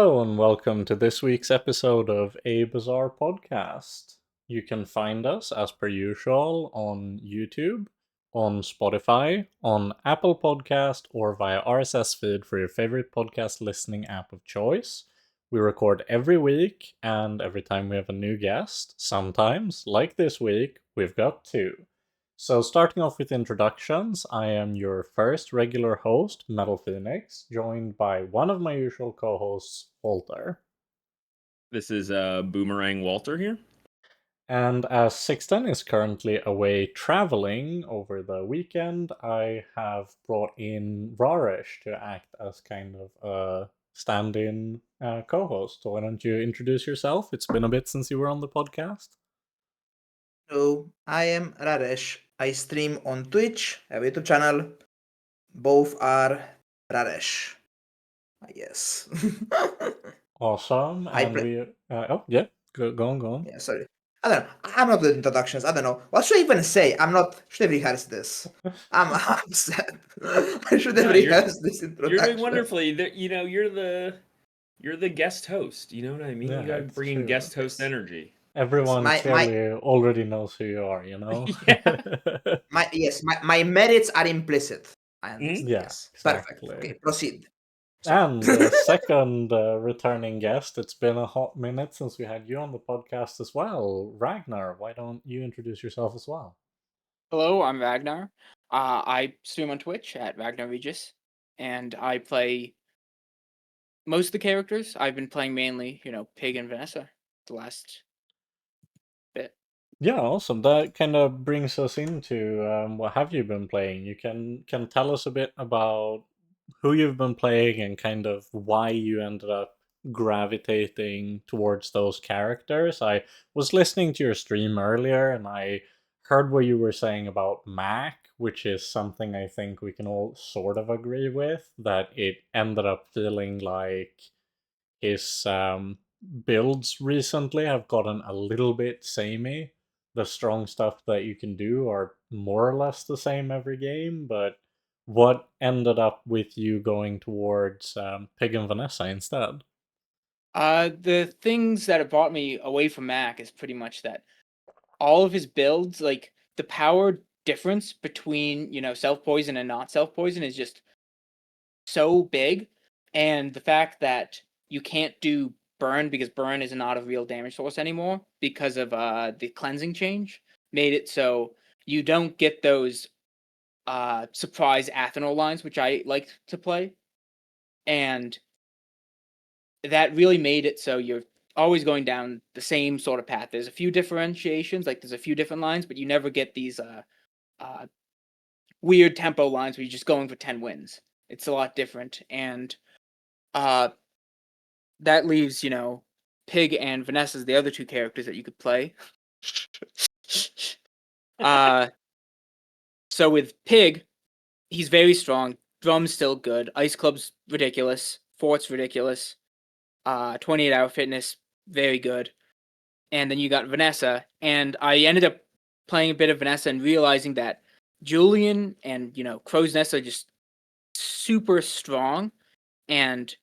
Hello and welcome to this week's episode of A Bazaar podcast. You can find us as per usual on YouTube, on Spotify, on Apple Podcast, or via RSS feed for your favorite podcast listening app of choice. We record every week, and every time we have a new guest, sometimes, like this week, we've got two. So, starting off with introductions, I am your first regular host, MetallFenix, joined by one of my usual co hosts, Walter. This is Boomerang Walter here. And as Sixten is currently away traveling over the weekend, I have brought in Rahresh to act as kind of a stand in co host. So, why don't you introduce yourself? It's been a bit since you were on the podcast. Hello, I am Rahresh. I stream on Twitch, I have a YouTube channel. Both are Rahresh. Yes. Awesome. I And play. we. Oh, yeah. Go on. Yeah, sorry. I don't know. I'm not good at introductions. I don't know. What should I even say? I'm not. Should have rehearsed this. I'm upset. I should have No, rehearsed this introduction. You're doing wonderfully. You're the guest host. You know what I mean? Yeah, You gotta it's bring in true. guest host energy. Everyone My clearly already knows who you are, you know? my merits are implicit. I Mhm. understand. Yeah, Yes. Perfect. exactly. Okay, proceed. And the second returning guest, it's been a hot minute since we had you on the podcast as well. Ragnar, why don't you introduce yourself as well? Hello, I'm Ragnar. I stream on Twitch at RagnaRegis, and I play most of the characters. I've been playing mainly, Pig and Vanessa the last bit. Yeah, awesome. That kind of brings us into what have you been playing? You can tell us a bit about who you've been playing and kind of why you ended up gravitating towards those characters. I was listening to your stream earlier and I heard what you were saying about Mac, which is something I think we can all sort of agree with, that it ended up feeling like his builds recently have gotten a little bit samey. The strong stuff that you can do are more or less the same every game, but what ended up with you going towards Pig and Vanessa instead? The things that have brought me away from Mac is pretty much that all of his builds, like the power difference between, self-poison and not self-poison is just so big, and the fact that you can't do burn because burn is not a real damage source anymore because of the cleansing change made it so you don't get those surprise Athanol lines, which I like to play, and that really made it so you're always going down the same sort of path. There's a few differentiations, like there's a few different lines, but you never get these uh, weird tempo lines where you're just going for 10 wins. It's a lot different, and uh, that leaves, Pig and Vanessa's the other two characters that you could play. uh, so with Pig, he's very strong. Drum's still good. Ice Club's ridiculous. Fort's ridiculous. 28-hour fitness, very good. And then you got Vanessa, and I ended up playing a bit of Vanessa and realizing that Julian and, Crow's Nest are just super strong, and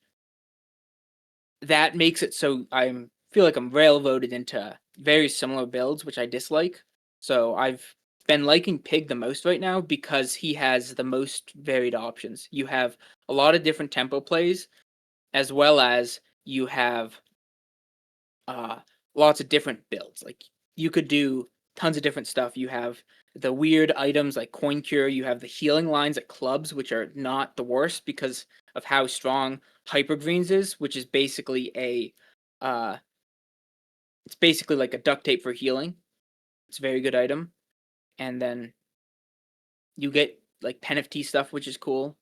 that makes it so I feel like I'm railroaded into very similar builds, which I dislike. So I've been liking Pig the most right now because he has the most varied options. You have a lot of different tempo plays, as well as you have uh, lots of different builds. Like you could do tons of different stuff. You have the weird items like Coin Cure. You have the healing lines at clubs, which are not the worst because of how strong Hyper Greens is, which is basically uh, it's basically like a duct tape for healing. It's a very good item. And then you get like Pen of Tea stuff, which is cool.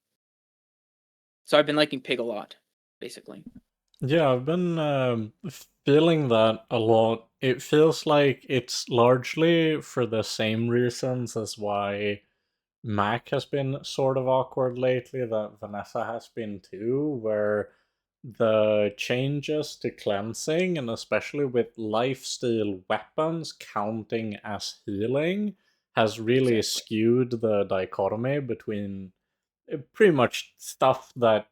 So I've been liking Pig a lot, basically. Yeah, I've been feeling that a lot. It feels like it's largely for the same reasons as why Mac has been sort of awkward lately, that Vanessa has been too, where the changes to cleansing, and especially with lifesteal weapons counting as healing, has really Exactly. skewed the dichotomy between pretty much stuff that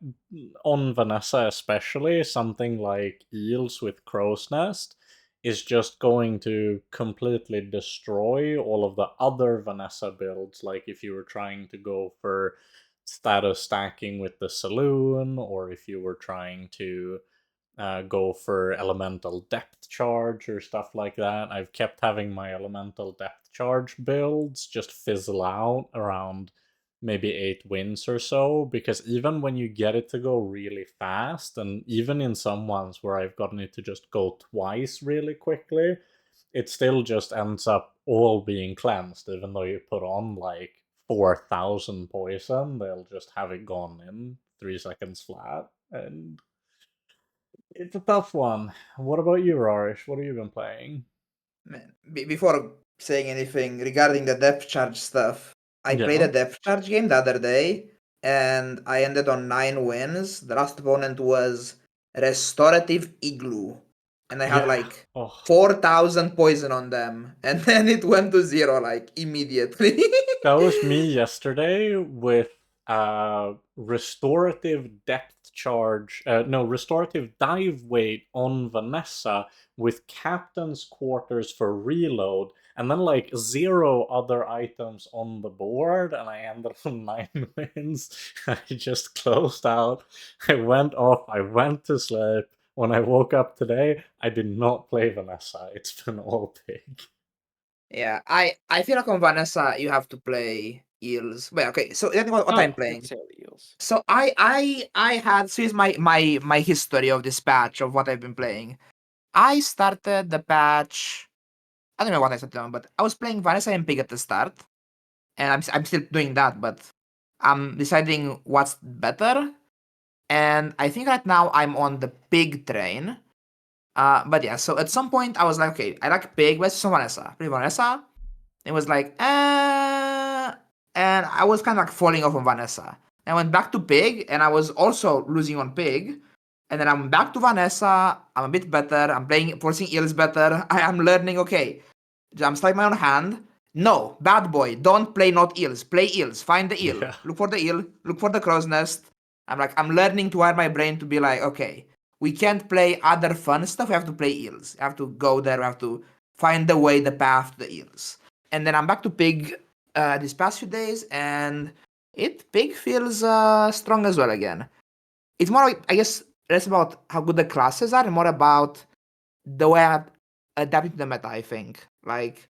on Vanessa especially, something like eels with crow's nest is just going to completely destroy all of the other Vanessa builds. Like if you were trying to go for status stacking with the saloon, or if you were trying to go for elemental depth charge or stuff like that. I've kept having my elemental depth charge builds just fizzle out around maybe 8 wins or so, because even when you get it to go really fast, and even in some ones where I've gotten it to just go twice really quickly, it still just ends up all being cleansed. Even though you put on like 4,000 poison, they'll just have it gone in 3 seconds flat. And it's a tough one. What about you, Rarish? What have you been playing? Man, before saying anything regarding the depth charge stuff, I played Yeah. a depth charge game the other day and I ended on 9 wins. The last opponent was Restorative Igloo, and I had Yeah. like Oh, 4,000 poison on them, and then it went to zero like immediately. that was me yesterday with restorative depth charge. No, restorative dive weight on Vanessa with captain's quarters for reload, and then like zero other items on the board, and I ended on 9 wins. I just closed out. I went off. I went to sleep. When I woke up today, I did not play Vanessa. It's been all Pig. Yeah, I feel like on Vanessa you have to play eels. Well, okay, so that's what Not I'm playing. necessarily eels. So I had, so here's my history of this patch of what I've been playing. I started the patch. I don't know what I started on, but I was playing Vanessa and Pig at the start, and I'm still doing that, but I'm deciding what's better. And I think right now I'm on the Pig train. But yeah, so at some point I was like, okay, I like Pig, let's do some Vanessa. Play Vanessa. It was like, and I was kind of like falling off on Vanessa. I went back to Pig, and I was also losing on Pig. And then I'm back to Vanessa. I'm a bit better. I'm playing forcing eels better. I am learning. Okay, I'm starting my own hand. No, bad boy. Don't play not eels. Play eels. Find the eel. Yeah. Look for the eel. Look for the crow's nest. I'm learning to wire my brain to be like, okay, we can't play other fun stuff. We have to play eels. We have to go there. We have to find the way, the path to the eels. And then I'm back to Pig these past few days, and Pig feels strong as well again. It's more, like, I guess, less about how good the classes are, and more about the way I'm adapting to the meta. I think like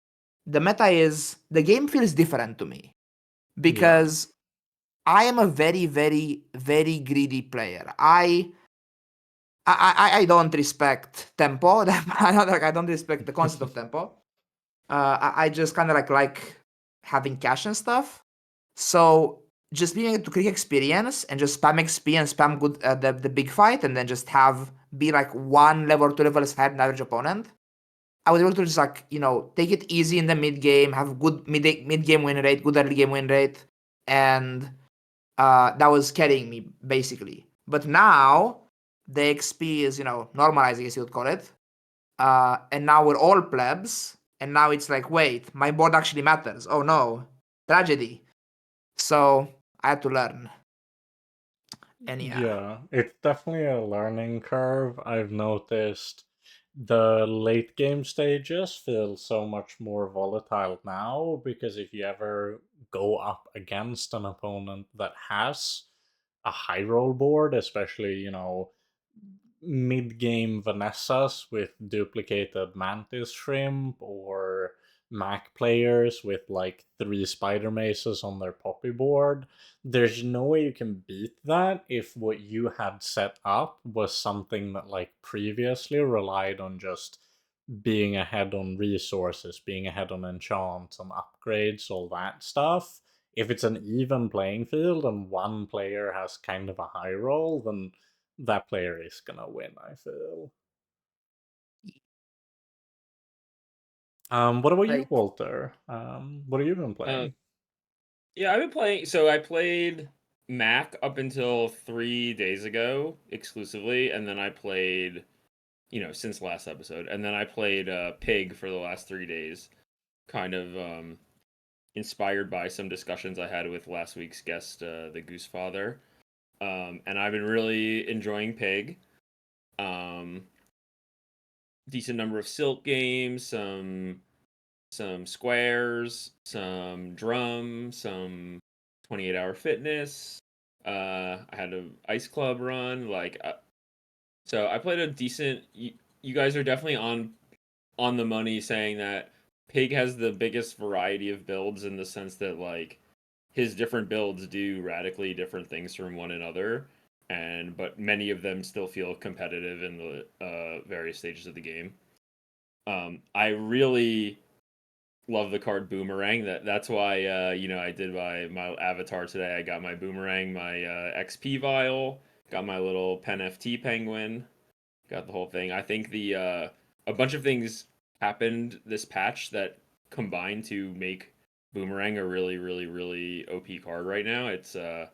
the meta is the game feels different to me Yeah. because I am a very, very, very greedy player. I don't respect tempo. I don't respect the concept of tempo. I just kind of like having cash and stuff. So just being able to click experience and just spam XP and spam good the big fight, and then just be like 1 level or 2 levels ahead than average opponent. I was able to just like take it easy in the mid game, have good mid game win rate, good early game win rate, and that was carrying me basically. But now the XP is normalized, I guess you would call it, and now we're all plebs, and now it's like, wait, my board actually matters. Oh no, tragedy. So I had to learn, and yeah, Yeah, it's definitely a learning curve. I've noticed the late game stages feel so much more volatile now, because if you ever go up against an opponent that has a high roll board, especially, mid game Vanessas with duplicated Mantis Shrimp, or Mac players with like 3 Spider Maces on their Poppy board, there's no way you can beat that if what you had set up was something that like previously relied on just being ahead on resources, being ahead on enchants, on upgrades, all that stuff. If it's an even playing field and one player has kind of a high roll, then that player is gonna win, I feel. What about you, like Walter? What have you been Uh, playing? yeah, I've been playing. So I played Mac up until 3 days ago exclusively, and then I played, since last episode, and then I played Pig for the last 3 days, kind of inspired by some discussions I had with last week's guest, the Goose Father. And I've been really enjoying Pig. Um, Decent number of silk games, some squares, some drum, some 28-hour fitness. I had an ice club run. So I played a decent. You guys are definitely on the money saying that Pig has the biggest variety of builds in the sense that like his different builds do radically different things from one another, and but many of them still feel competitive in the various stages of the game. I really love the card Boomerang. That's why I did my avatar today. I got my Boomerang, my XP vial, got my little Pen FT penguin, got the whole thing. I think the a bunch of things happened this patch that combined to make Boomerang a really really really OP card right now. It's the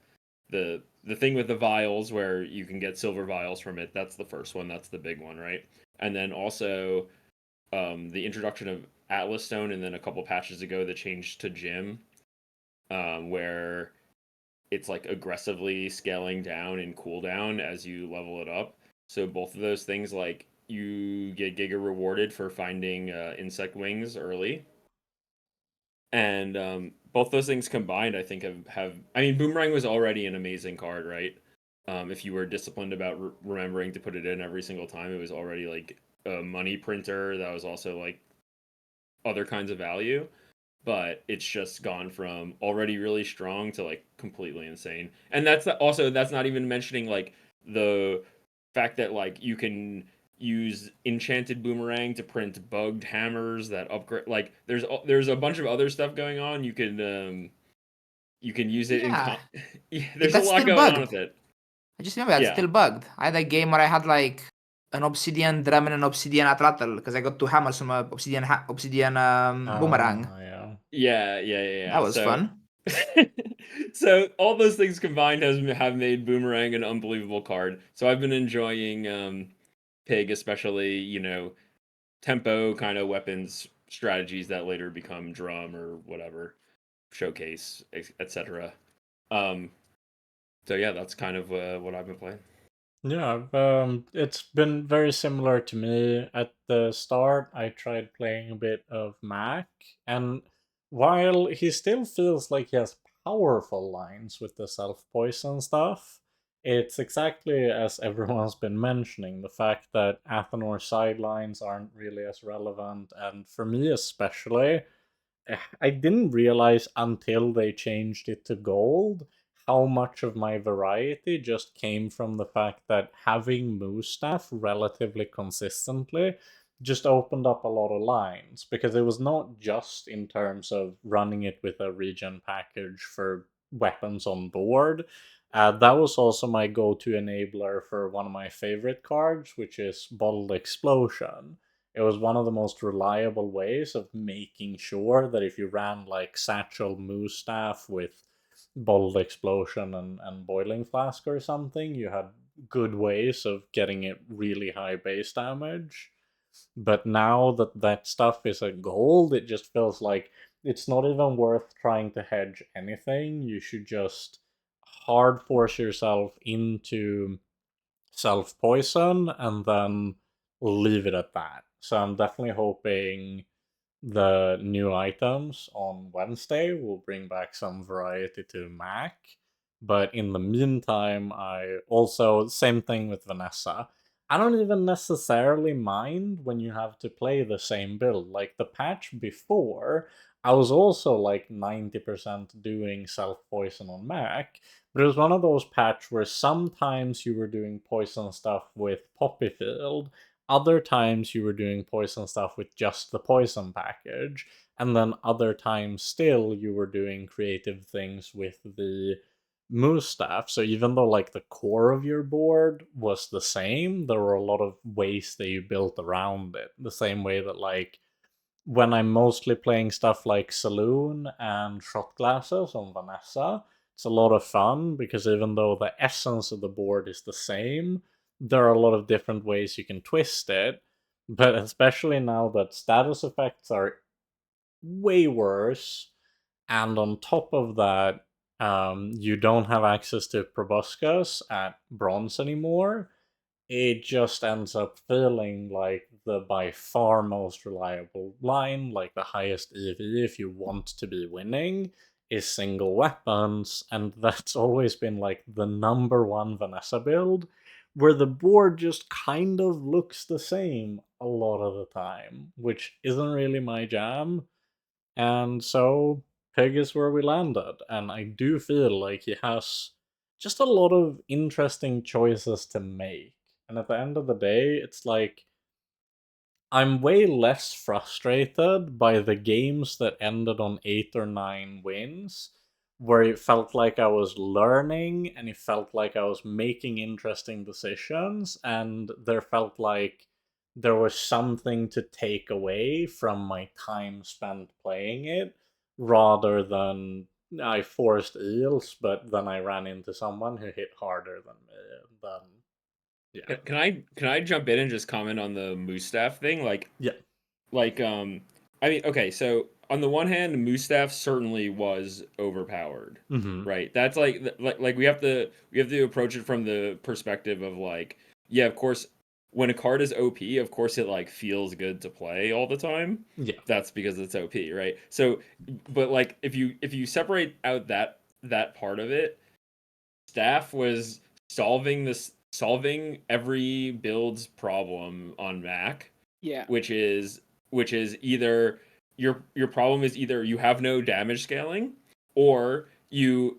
thing with the vials where you can get silver vials from it. That's the first one. That's the big one, right? And then also the introduction of Atlas Stone, and then a couple patches ago the change to Gym, where it's like aggressively scaling down and cooldown as you level it up. So both of those things, like you get Giga rewarded for finding insect wings early, and both those things combined, I think have. I mean, Boomerang was already an amazing card, right? If you were disciplined about remembering to put it in every single time, it was already like a money printer that was also like other kinds of value, but it's just gone from already really strong to like completely insane. And that's not even mentioning like the fact that like you can use enchanted boomerang to print bugged hammers that upgrade. Like there's a bunch of other stuff going on. You can use it in Yeah, yeah, there's a that's lot still going on bugged. with it. I just remember that's Yeah. still bugged. I had a game where I had like an obsidian drum and an obsidian atlatl because I got two hammers from a obsidian boomerang. Yeah. That Yeah. was fun. So all those things combined have made Boomerang an unbelievable card. So I've been enjoying Pig, especially tempo kind of weapons strategies that later become drum or whatever showcase, etc. Um, so yeah, that's kind of what I've been playing. Yeah, it's been very similar to me. At the start, I tried playing a bit of Mac, and while he still feels like he has powerful lines with the self poison stuff, it's exactly as everyone's been mentioning, the fact that Athanor sidelines aren't really as relevant, and for me especially, I didn't realize until they changed it to gold how much of my variety just came from the fact that having moose staff relatively consistently just opened up a lot of lines, because it was not just in terms of running it with a regen package for weapons on board. That was also my go-to enabler for one of my favorite cards, which is Bottled Explosion. It was one of the most reliable ways of making sure that if you ran like Satchel Moose Staff with Bold Explosion and Boiling Flask or something, you had good ways of getting it really high base damage. But now that that stuff is a gold, it just feels like it's not even worth trying to hedge anything. You should just hard force yourself into self poison and then leave it at that. So I'm definitely hoping the new items on Wednesday will bring back some variety to Mac. But in the meantime, I also, same thing with Vanessa. I don't even necessarily mind when you have to play the same build. Like the patch before, I was also like 90% doing self poison on Mac, but it was one of those patch where sometimes you were doing poison stuff with Poppyfield, other times you were doing poison stuff with just the poison package, and then other times still you were doing creative things with the moose staff. So even though like the core of your board was the same, there were a lot of ways that you built around it. The same way that like when I'm mostly playing stuff like Saloon and Shot Glasses on Vanessa, it's a lot of fun because even though the essence of the board is the same, there are a lot of different ways you can twist it. But especially now that status effects are way worse And on top of that, you don't have access to proboscis at bronze anymore. It just ends up feeling like the by far most reliable line, like the highest EV if you want to be winning, is single weapons, and that's always been like the number one Vanessa build, where the board just kind of looks the same a lot of the time, which isn't really my jam. And so Pig is where we landed, and I do feel like he has just a lot of interesting choices to make. And at the end of the day, it's like I'm way less frustrated by the games that ended on 8 or 9 wins, where it felt like I was learning and it felt like I was making interesting decisions, and there felt like there was something to take away from my time spent playing it, rather than I forced eels, but then I ran into someone who hit harder than me. Then, yeah. Can I jump in and just comment on the Moustache thing? Yeah. Like I mean, okay, so on the one hand, Moustache certainly was overpowered, Hmm. right? That's like we have to approach it from the perspective of like, yeah, of course, when a card is OP, of course it like feels good to play all the time. Yeah. That's because it's OP, right? So, but like if you separate out that part of it, Staff was solving every build's problem on Mac, Yeah. which is either your problem is either you have no damage scaling, or you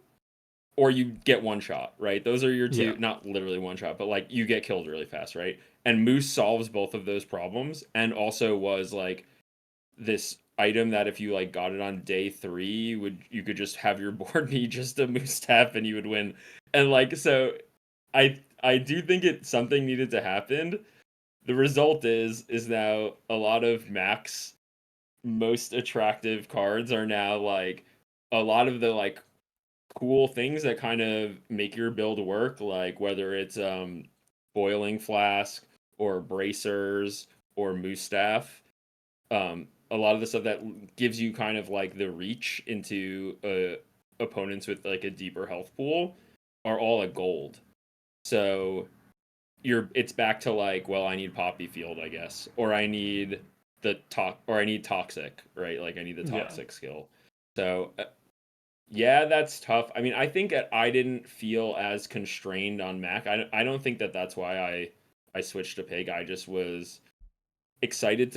get one shot, right? Those are your Yeah. two, not literally one shot, but like you get killed really fast, right? And Moose solves both of those problems, and also was like this item that if you like got it on day 3, would you could just have your board be just a Moose tap and you would win. And like, so I do think it something needed to happen. The result is now a lot of Mac's most attractive cards are now like a lot of the like cool things that kind of make your build work, like whether it's boiling flask or bracers or moose staff. A lot of the stuff that gives you kind of like the reach into opponents with like a deeper health pool are all at gold. So it's back to like, well, I need Poppy Field, I guess, or I need Toxic, right? Like I need the Yeah. Toxic skill. So yeah, that's tough. I mean, I think that I didn't feel as constrained on Mac. I don't think that that's why I switched to Pig. I just was excited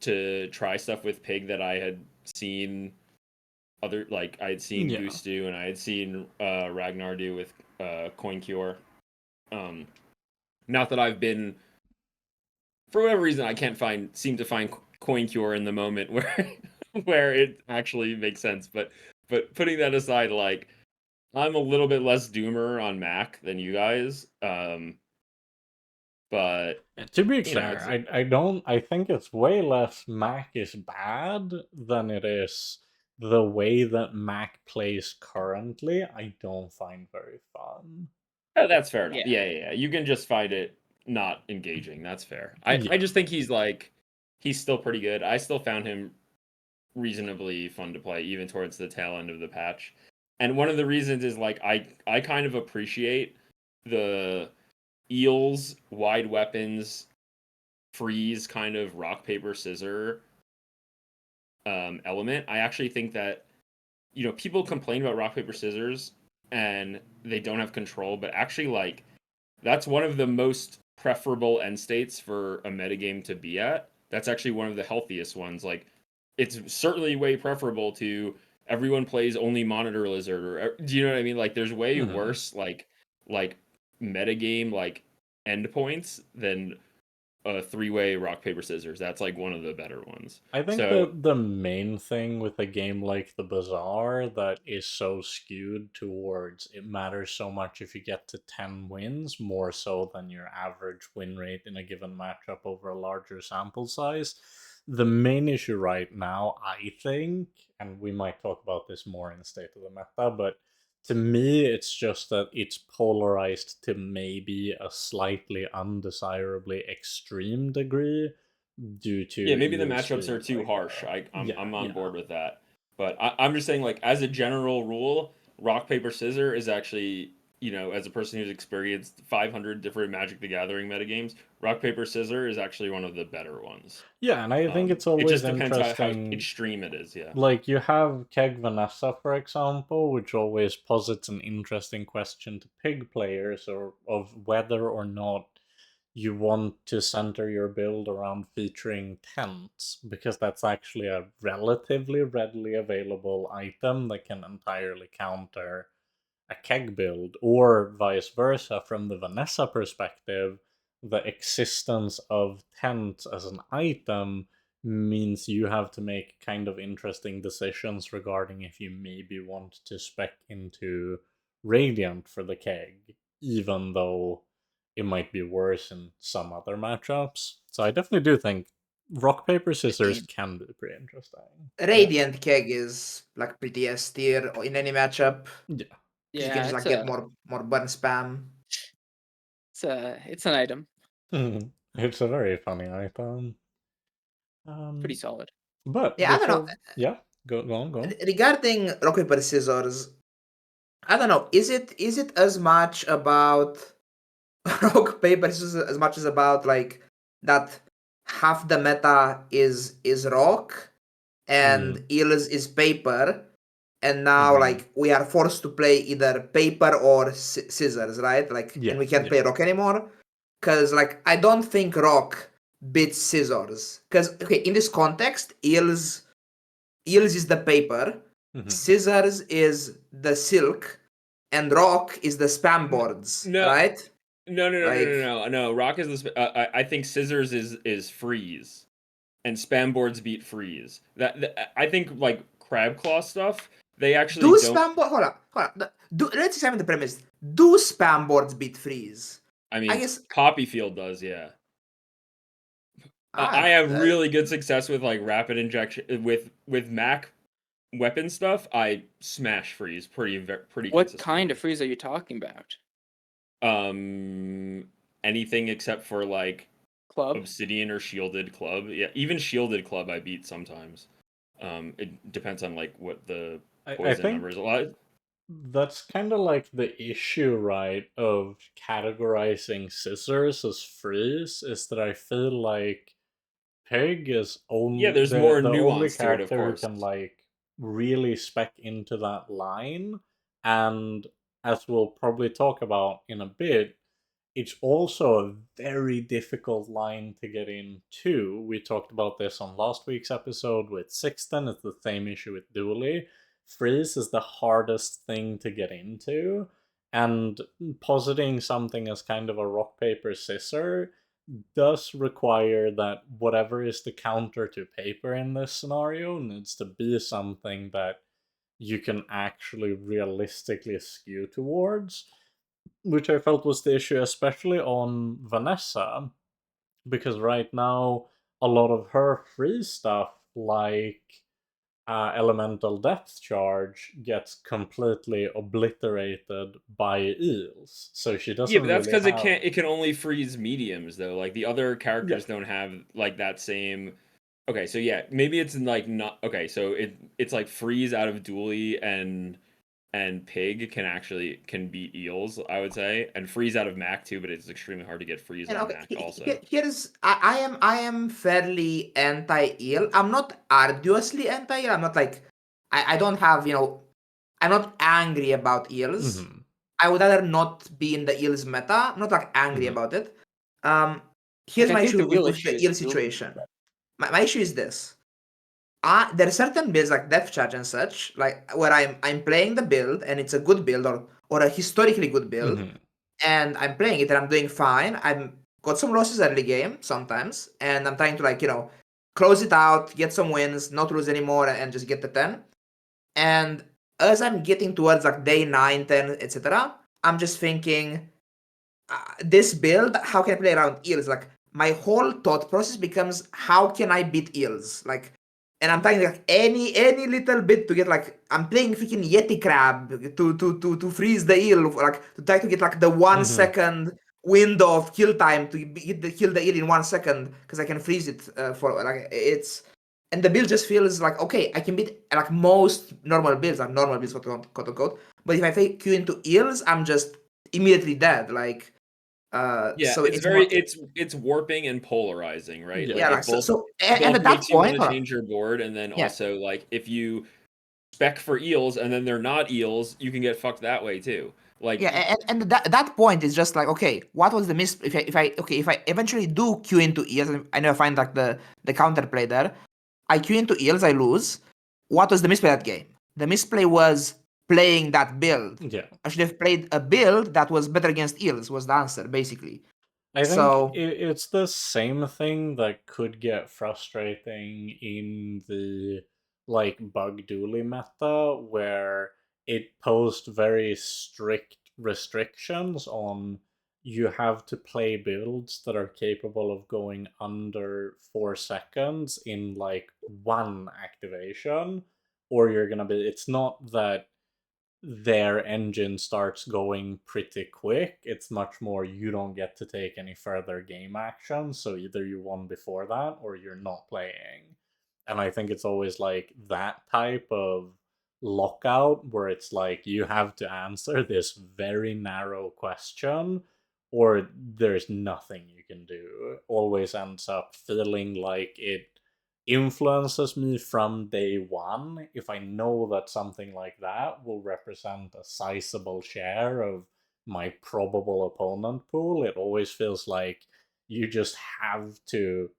to try stuff with Pig that I had seen other, like I had seen Yeah. Goose do and I had seen Ragnar do with Coin Cure. Um, Not that I've been, for whatever reason, I can't seem to find Coin Cure in the moment where where it actually makes sense. But putting that aside, like I'm a little bit less doomer on Mac than you guys. But To be you know, fair, it's I think it's way less Mac is bad than it is the way that Mac plays currently. I don't find very fun. that's fair enough. Yeah. Yeah. You can just find it not engaging. That's fair. I Yeah. just think he's still pretty good. I still found him reasonably fun to play even towards the tail end of the patch. And one of the reasons is like I kind of appreciate the eels wide weapons freeze kind of rock paper scissor element. I actually think that people complain about rock paper scissors and they don't have control, but actually like that's one of the most preferable end states for a metagame to be at. That's actually one of the healthiest ones. Like it's certainly way preferable to everyone plays only monitor lizard, or do you know what I mean? Like there's way Hmm. worse like metagame like endpoints than a three-way rock paper scissors. That's like one of the better ones. I think So that the main thing with a game like the Bazaar that is so skewed towards it matters so much if you get to 10 wins, more so than your average win rate in a given matchup over a larger sample size. The main issue right now, I think, and we might talk about this more in State of the Meta, but to me, it's just that it's polarized to maybe a slightly undesirably extreme degree due yeah, to maybe the eels matchups are being too like harsh. I'm yeah, I'm on yeah. board with that. But I'm just saying, like, as a general rule, rock paper scissors is actually, as a person who's experienced 500 different Magic the Gathering metagames, rock paper scissors is actually one of the better ones. Yeah, and I think it's It always just depends how interesting. extreme it is. Yeah. Like you have Keg Vanessa, for example, which always posits an interesting question to pig players or of whether or not you want to center your build around featuring tents, because that's actually a relatively readily available item that can entirely counter a keg build, or vice versa. From the Vanessa perspective, the existence of tents as an item means you have to make kind of interesting decisions regarding if you maybe want to spec into Radiant for the keg, even though it might be worse in some other matchups. So I definitely do think rock paper scissors can be pretty interesting. Yeah. Radiant Keg is like pretty S tier in any matchup. Yeah. Because you can Yeah, just like get more burn spam. it's an item. It's a very funny item. Pretty Um, solid. but Yeah, I don't know. before, yeah, go on, go on. Regarding rock paper scissors, I don't know. Is it as much about rock paper scissors as much as about like that half the meta is rock Mm, and eels is paper, and now hmm. like we are forced to play either paper or scissors, right? Like, and Yeah, we can't yeah. play rock anymore because like I don't think rock beats scissors. Because okay, in this context, eels is the paper, Hmm. scissors is the silk, and rock is the spam boards, No, right? no, no, no, no, no, Like, no, no. Rock is the. I think scissors is freeze, and spam boards beat freeze. I think like crab claw stuff. They actually do don't. spam board? Hold on. Let's examine the premise. Do spam boards beat freeze? I I mean, guess Copyfield does, yeah. I I have really good success with like rapid injection with Mac weapon stuff. I smash freeze pretty What kind of consistently. freeze are you talking about? Um, anything except for like Club? obsidian or shielded club. Yeah, even shielded club I beat sometimes. It depends on like what the I poison number think is. A lot. that's kind of like the issue, right, of categorizing scissors as freeze, is that I feel like Pig is Yeah, only there's more the only nuance to it, of character who course. can like really spec into that line, and as we'll probably talk about in a bit, it's also a very difficult line to get into. We talked about this on last week's episode with Sixten. It's the same issue with Dooley. Freeze is the hardest thing to get into, and positing something as kind of a rock paper scissor does require that whatever is the counter to paper in this scenario needs to be something that you can actually realistically skew towards, which I felt was the issue, especially on Vanessa, because right now a lot of her free stuff, like elemental depth charge, gets completely obliterated by eels. So she Yeah, doesn't but that's really because have. it can only freeze mediums though. Like the other Yeah. characters don't have like that same. Okay, so yeah, maybe it's like not okay. So it's like freeze out of Dooley and Pig can beat eels, I would say, and freeze out of Mac too. But it's extremely hard to get freeze and on okay, Mac also. here's I am fairly anti-eel. I'm not arduously anti-eel. I'm not like I don't have I'm not angry about eels. Hmm. I would rather not be in the eels meta. I'm not like angry Hmm. about it. Um, Like here's I my think issue the with, real with issue the is eel Dooley. situation. My issue is this. There are certain builds like Death Charge and such, like where I'm playing the build and it's a good build or a historically good build, Hmm. and I'm playing it and I'm doing fine. I'm got some losses early game sometimes, and I'm trying to like close it out, get some wins, not lose anymore, and just get the 10. And as I'm getting towards like day 9, 10, etc., I'm just thinking, this build, how can I play around eels? Like my whole thought process becomes, how can I beat eels? Like, and I'm trying like any little bit to get like I'm playing freaking Yeti crab to freeze the eel, like to try to get like the one Hmm. second window of kill time to kill the eel in 1 second because I can freeze it for like and the build just feels like, okay, I can beat like most normal builds, like normal builds, quote unquote. But if I fake Q into eels, I'm just immediately dead. Like, Yeah, so it's it's more, very it's warping and polarizing, right? Yeah. yeah, Like like it so. both So and both at that makes you want point, to hold on, change your board, and then yeah, also like if you spec for eels and then they're not eels, you can get fucked that way too. Like yeah, and that point is just like, okay, what was the miss? If I eventually do Q into eels, and I never find like the counterplay there. I Q into eels, I lose. What was the misplay that game? The misplay was playing that build. Yeah. I should have played a build that was better against eels. Was the answer basically? I think So it's the same thing that could get frustrating in the like bug dually meta where it posed very strict restrictions on you have to play builds that are capable of going under 4 seconds in like one activation, or you're gonna be. It's not that their engine starts going pretty quick. It's much more you don't get to take any further game action, so either you won before that or you're not playing. And I think it's always like that type of lockout where it's like you have to answer this very narrow question or there's nothing you can do. Always ends up feeling like it influences me from day one if I know that something like that will represent a sizable share of my probable opponent pool. It always feels like you just have to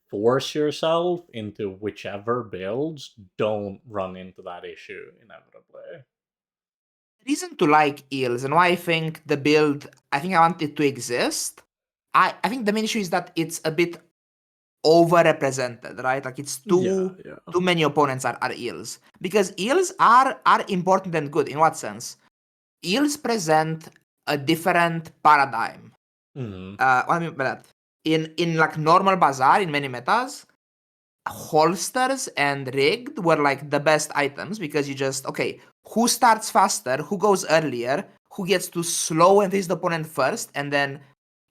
force yourself into whichever builds don't run into that issue inevitably. reason to like eels and why I think the build, I think I want it to exist. I think the main issue is that it's a bit overrepresented, right? Like it's Yeah, too yeah. too many opponents are eels because eels are important and good. In what sense? Eels present a different paradigm. Mm, What I mean by that? In like normal Bazaar, in many metas, holsters and rigged were like the best items because you just, okay, who starts faster, who goes earlier, who gets to slow and face the opponent first, and then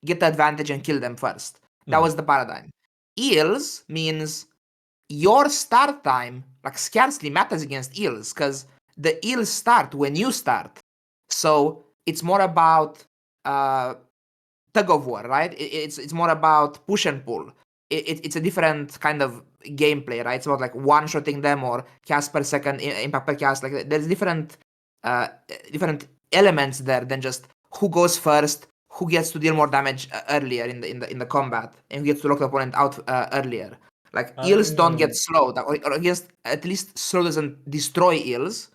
get the advantage and kill them first. That mm, was the paradigm. Eels means your start time like scarcely matters against eels because the eels start when you start. So it's more about uh, tug of war, right? It's more about push and pull. It's a different kind of gameplay, right? It's about like one shotting them or cast per second, impact per cast. Like there's different elements there than just who goes first, who gets to deal more damage earlier in the combat, and who gets to lock the opponent out earlier. Like eels I don't get slowed, or against at least slow doesn't destroy eels.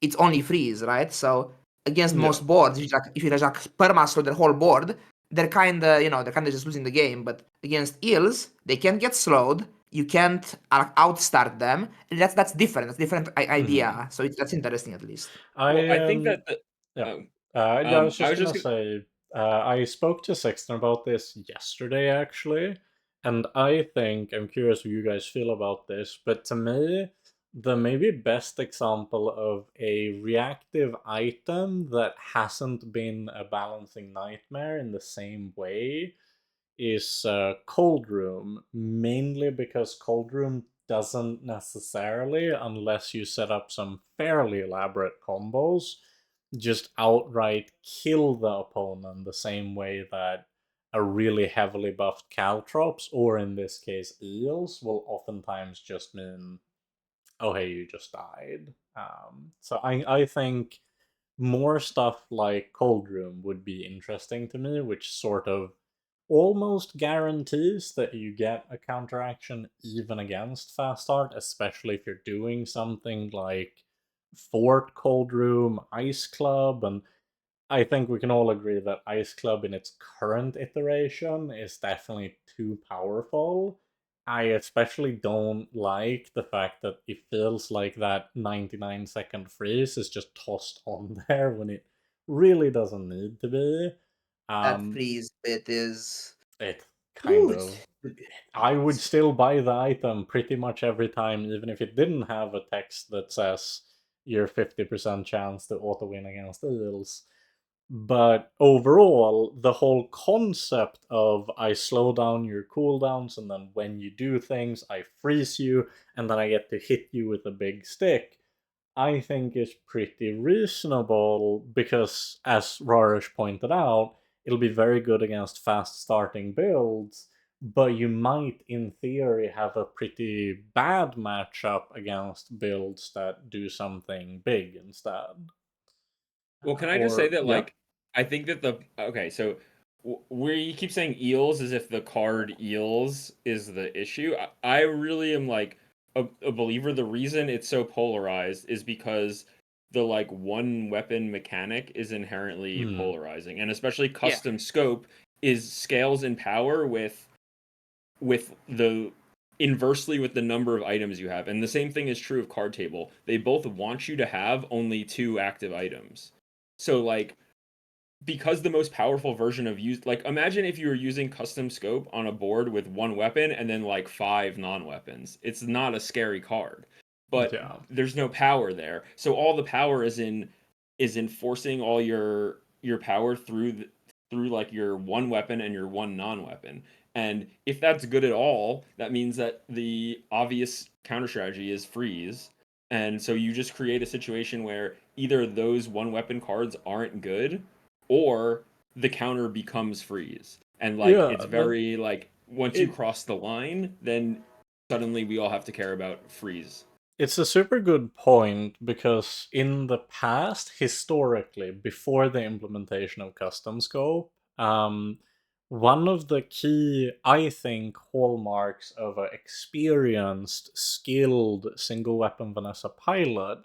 It's only freeze, right? So against yeah. most boards, if you just like perma slow their whole board, they're kinda just losing the game. But against eels, they can't get slowed. You can't outstart them, and that's different. That's different Mm. idea. So that's interesting at least. well, I I think that the Yeah. oh, Yeah, I was I just was just gonna gonna say, I spoke to Sexton about this yesterday, actually, and I think I'm curious how you guys feel about this, but to me, the maybe best example of a reactive item that hasn't been a balancing nightmare in the same way is Cold Room, mainly because Cold Room doesn't necessarily, unless you set up some fairly elaborate combos, just outright kill the opponent the same way that a really heavily buffed Caltrops, or in this case Eels, will oftentimes just mean, oh hey, you just died. So I think more stuff like Cold Room would be interesting to me, which sort of almost guarantees that you get a counteraction even against Fast Art, especially if you're doing something like Fort, Cold Room, Ice Club, and I think we can all agree that Ice Club in its current iteration is definitely too powerful. I especially don't like the fact that it feels like that 99-second freeze is just tossed on there when it really doesn't need to be. That Um, freeze bit is. it kind Ooh, of. I would it's still buy the item pretty much every time, even if it didn't have a text that says your 50% chance to auto win against eels. But overall, the whole concept of I slow down your cooldowns, and then when you do things, I freeze you, and then I get to hit you with a big stick, I think is pretty reasonable because, as Rahresh pointed out, it'll be very good against fast starting builds, but you might, in theory, have a pretty bad matchup against builds that do something big instead. Well, can I just say Or, that yeah? like I think that the okay, so where you keep saying eels as if the card eels is the issue. I really am like a believer. The reason it's so polarized is because the like one weapon mechanic is inherently Hmm. polarizing, and especially Yeah. custom scope is scales in power with the inversely with the number of items you have. And the same thing is true of card table. They both want you to have only two active items. So like because the most powerful version of use like imagine if you were using custom scope on a board with one weapon and then like five non-weapons. It's not a scary card. But Yeah. there's no power there. So all the power is in forcing all your power through like your one weapon and your one non-weapon. And if that's good at all, that means that the obvious counter strategy is freeze. And so you just create a situation where either those one weapon cards aren't good or the counter becomes freeze. And like Yeah, it's that very like once you it cross the line, then suddenly we all have to care about freeze. it's a super good point because in the past, historically, before the implementation of custom scope, one of the key, I think, hallmarks of an experienced, skilled single weapon Vanessa pilot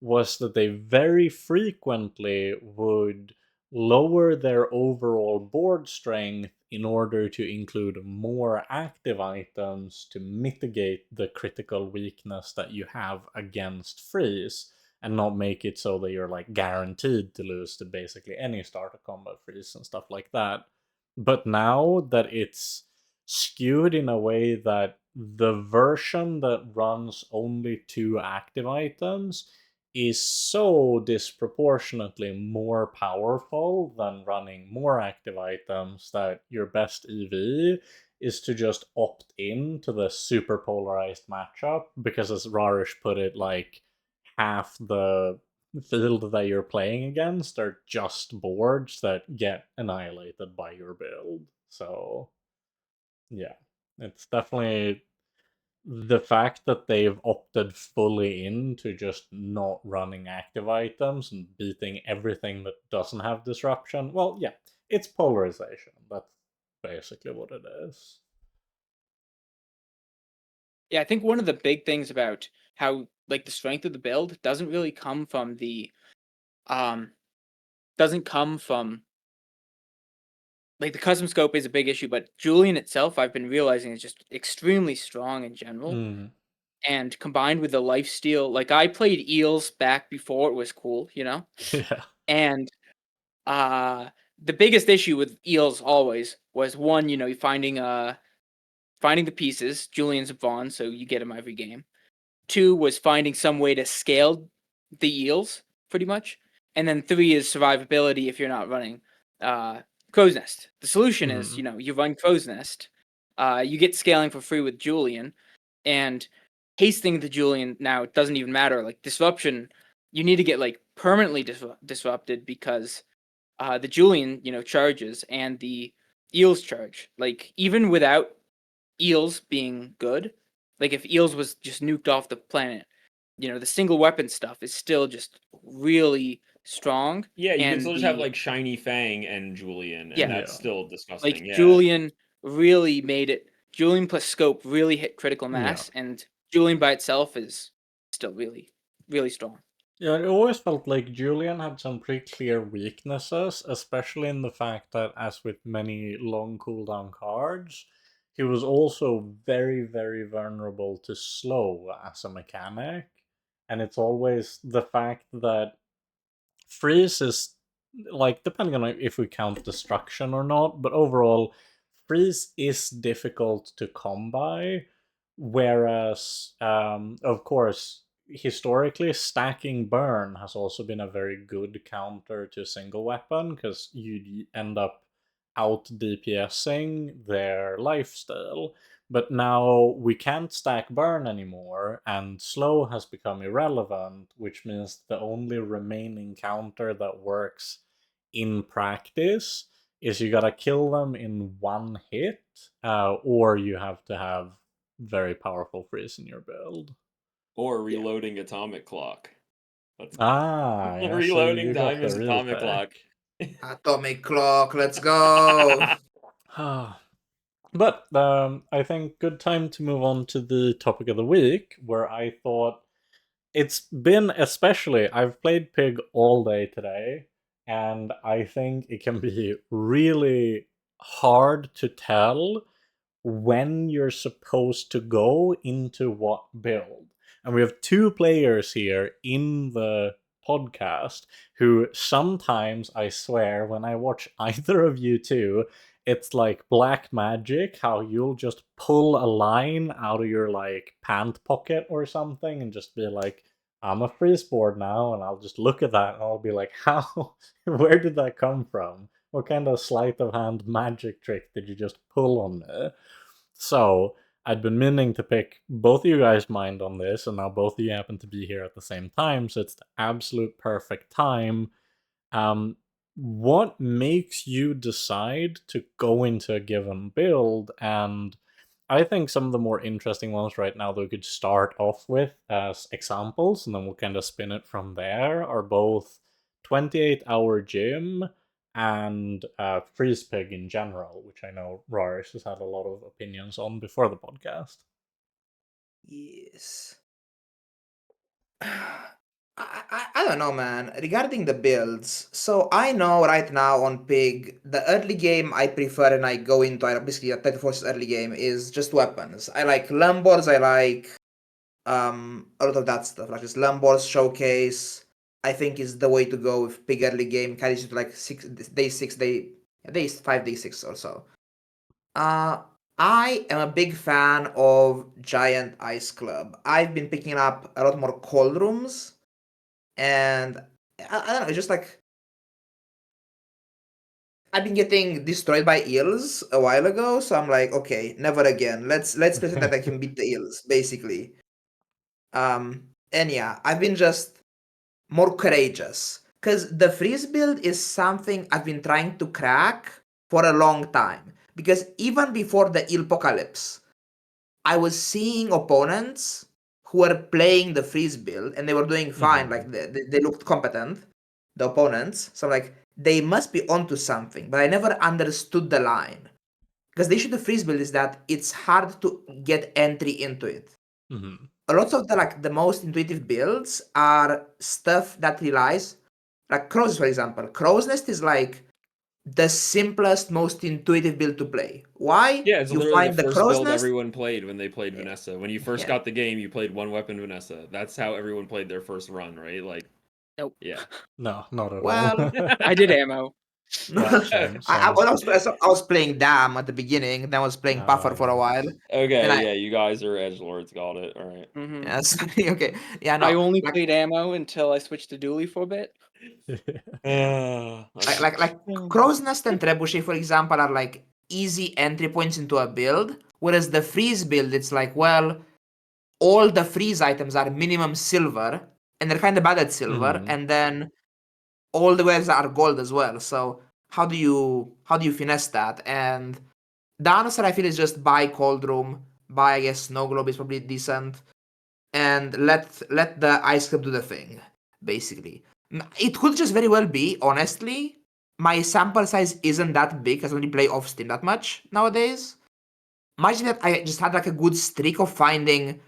was that they very frequently would lower their overall board strength in order to include more active items to mitigate the critical weakness that you have against freeze and not make it so that you're like guaranteed to lose to basically any starter combat freeze and stuff like that. But now that it's skewed in a way that the version that runs only two active items is so disproportionately more powerful than running more active items that your best EV is to just opt in to the super polarized matchup because, as Rarish put it, like half the field that you're playing against are just boards that get annihilated by your build. So, yeah, it's definitely the fact that they've opted fully into just not running active items and beating everything that doesn't have disruption, well, yeah, it's polarization. That's basically what it is. Yeah, I think one of the big things about how like the strength of the build doesn't really come from the um doesn't come from like the custom scope is a big issue, but Julian itself I've been realizing is just extremely strong in general. Mm. And combined with the lifesteal, like I played eels back before it was cool, you know? Yeah. And uh the biggest issue with eels always was one, you know, finding the pieces, Julian's a Vaughn, so you get him every game. Two was finding some way to scale the eels, pretty much. And then three is survivability if you're not running uh, Crow's Nest. The solution is, Mm. you know, you run Crow's Nest, you get scaling for free with Julian, and hasting the Julian now it doesn't even matter. Like disruption, you need to get like permanently disrupted because the Julian, you know, charges and the eels charge. Like even without eels being good, like if eels was just nuked off the planet, you know, the single weapon stuff is still just really strong. Yeah, you can And still just have the like Shiny Fang and Julian, and yeah, that's Yeah. still disgusting. like Yeah. Julian really made it. Julian plus scope really hit critical Yeah. mass, and Julian by itself is still really, really strong. Yeah, it always felt like Julian had some pretty clear weaknesses, especially in the fact that, as with many long cooldown cards, he was also very, very vulnerable to slow as a mechanic. And it's always the fact that freeze is, like, depending on if we count destruction or not, but overall, freeze is difficult to come by. Whereas, of course, historically, stacking burn has also been a very good counter to single weapon because you end up out DPSing their lifesteal. But now we can't stack burn anymore, and slow has become irrelevant, which means the only remaining counter that works in practice is you gotta kill them in one hit, or you have to have very powerful freeze in your build. Or Yeah. reloading atomic clock. That's Yeah, so reloading you got the Diamond's real atomic pick. clock. Atomic clock, let's go. But I think good time to move on to the topic of the week, where I thought it's been especially, I've played Pig all day today, and I think it can be really hard to tell when you're supposed to go into what build. And we have two players here in the podcast who sometimes, I swear, when I watch either of you two, it's like black magic, how you'll just pull a line out of your like pant pocket or something and just be like, I'm a freeze board now, and I'll just look at that and I'll be like, how? Where did that come from? What kind of sleight of hand magic trick did you just pull on me? So I'd been meaning to pick both of you guys' mind on this, and now both of you happen to be here at the same time, so it's the absolute perfect time. Um, what makes you decide to go into a given build? And I think some of the more interesting ones right now that we could start off with as examples, and then we'll kind of spin it from there, are both 28-hour gym and freeze pig in general, which I know Rahresh has had a lot of opinions on before the podcast. Yes. I don't know, man. Regarding the builds, so I know right now on Pig, the early game I prefer and I go into, I basically a 34's early game is just weapons. I like Lambors, I like a lot of that stuff, like just Lambors Showcase. I think is the way to go with Pig early game, carries you to like day 5, day 6 or so. I am a big fan of Giant Ice Club. I've been picking up a lot more cold rooms, and I don't know, it's just like I've been getting destroyed by eels a while ago, so I'm like, okay, never again. Let's pretend that I can beat the eels, basically. And yeah, I've been just more courageous because the freeze build is something I've been trying to crack for a long time. Because even before the eel apocalypse, I was seeing opponents who were playing the freeze build and they were doing fine. Like they looked competent, the opponents. So I'm like, they must be onto something. But I never understood the line. Because the issue with the freeze build is that it's hard to get entry into it. A lot of the most intuitive builds are stuff that relies, like Crow's, for example. Crow's Nest is like the simplest, most intuitive build to play. Why? Yeah, it's You literally the find the first Crow's build Nest. everyone played when they played Vanessa. When you first Yeah. got the game, you played one weapon Vanessa. That's how everyone played their first run, right? Like, Nope. yeah. No, not at Well, all. I did ammo. Yeah, same, I, same. when I was playing Dam at the beginning, then I was playing Puffer for a while. Nice. Then Okay, I yeah, you guys are edgelords. Got it. All right. Hmm. yes, okay, yeah, I no, only like played ammo until I switched to dually for a bit. like Okay. like, like Crow's Nest and Trebuchet, for example, are like easy entry points into a build, whereas the freeze build, it's like, well, all the freeze items are minimum silver, and they're kind of bad at silver, and then all the wares are gold as well. So how do you finesse that? And the answer I feel is just buy Cold Room, buy I guess Snow Globe is probably decent, and let the Ice Club do the thing, basically. It could just very well be, honestly, my sample size isn't that big because I only play off Steam that much nowadays. Imagine that I just had like a good streak of finding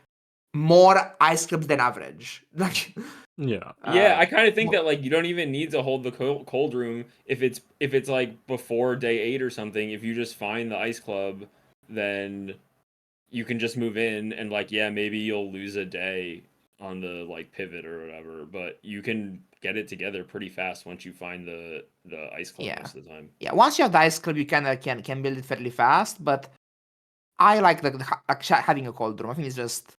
more ice clubs than average. Like, Yeah. Yeah, uh, I kind of think that like you don't even need to hold the cold room if it's like before day 8 or something. If you just find the ice club, then you can just move in and like yeah, maybe you'll lose a day on the like pivot or whatever, but you can get it together pretty fast once you find the ice club yeah, most of the time. yeah. Once you have the ice club, you can build it fairly fast. But I like having a cold room. I think it's just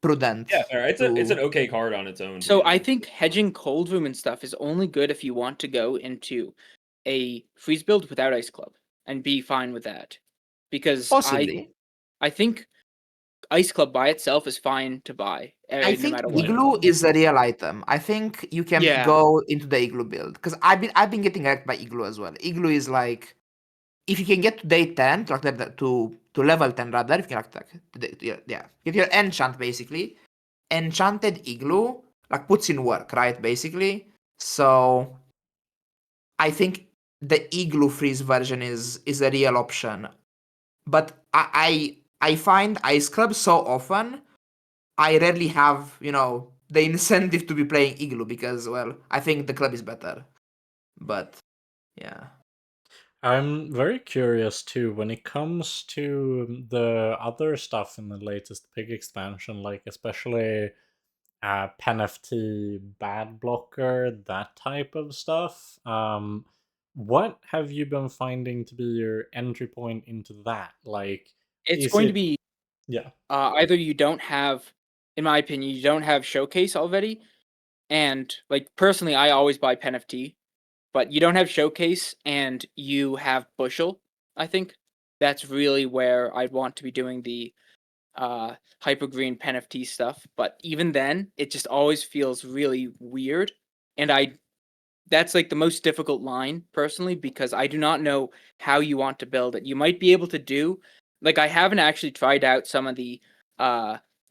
prudent. Yeah, fair. It's an to okay card on its own. To So be I honest. think hedging cold room and stuff is only good if you want to go into a freeze build without Ice Club and be fine with that. Because Possibly. I think Ice Club by itself is fine to buy, I no think matter what. Igloo is a real item. I think you can Yeah. go into the Igloo build because I've been getting wrecked by Igloo as well. Igloo is like if you can get to day 10, to like to level 10 rather, if you can yeah, get your enchant basically. Enchanted Igloo like puts in work, right? Basically. So I think the Igloo freeze version is a real option. But I find Ice Club so often I rarely have, the incentive to be playing Igloo because, well, I think the club is better. But yeah. I'm very curious too when it comes to the other stuff in the latest Pig expansion, like especially PenFT, Bad Blocker, that type of stuff. What have you been finding to be your entry point into that? Like, It's is going to it be yeah? either you don't have, in my opinion, you don't have Showcase already. And like personally, I always buy Pen FT, but you don't have Showcase and you have Bushel. I think that's really where I'd want to be doing the hyper green Pen FT stuff. But even then, it just always feels really weird. And that's like the most difficult line personally because I do not know how you want to build it. You might be able to do like I haven't actually tried out some of the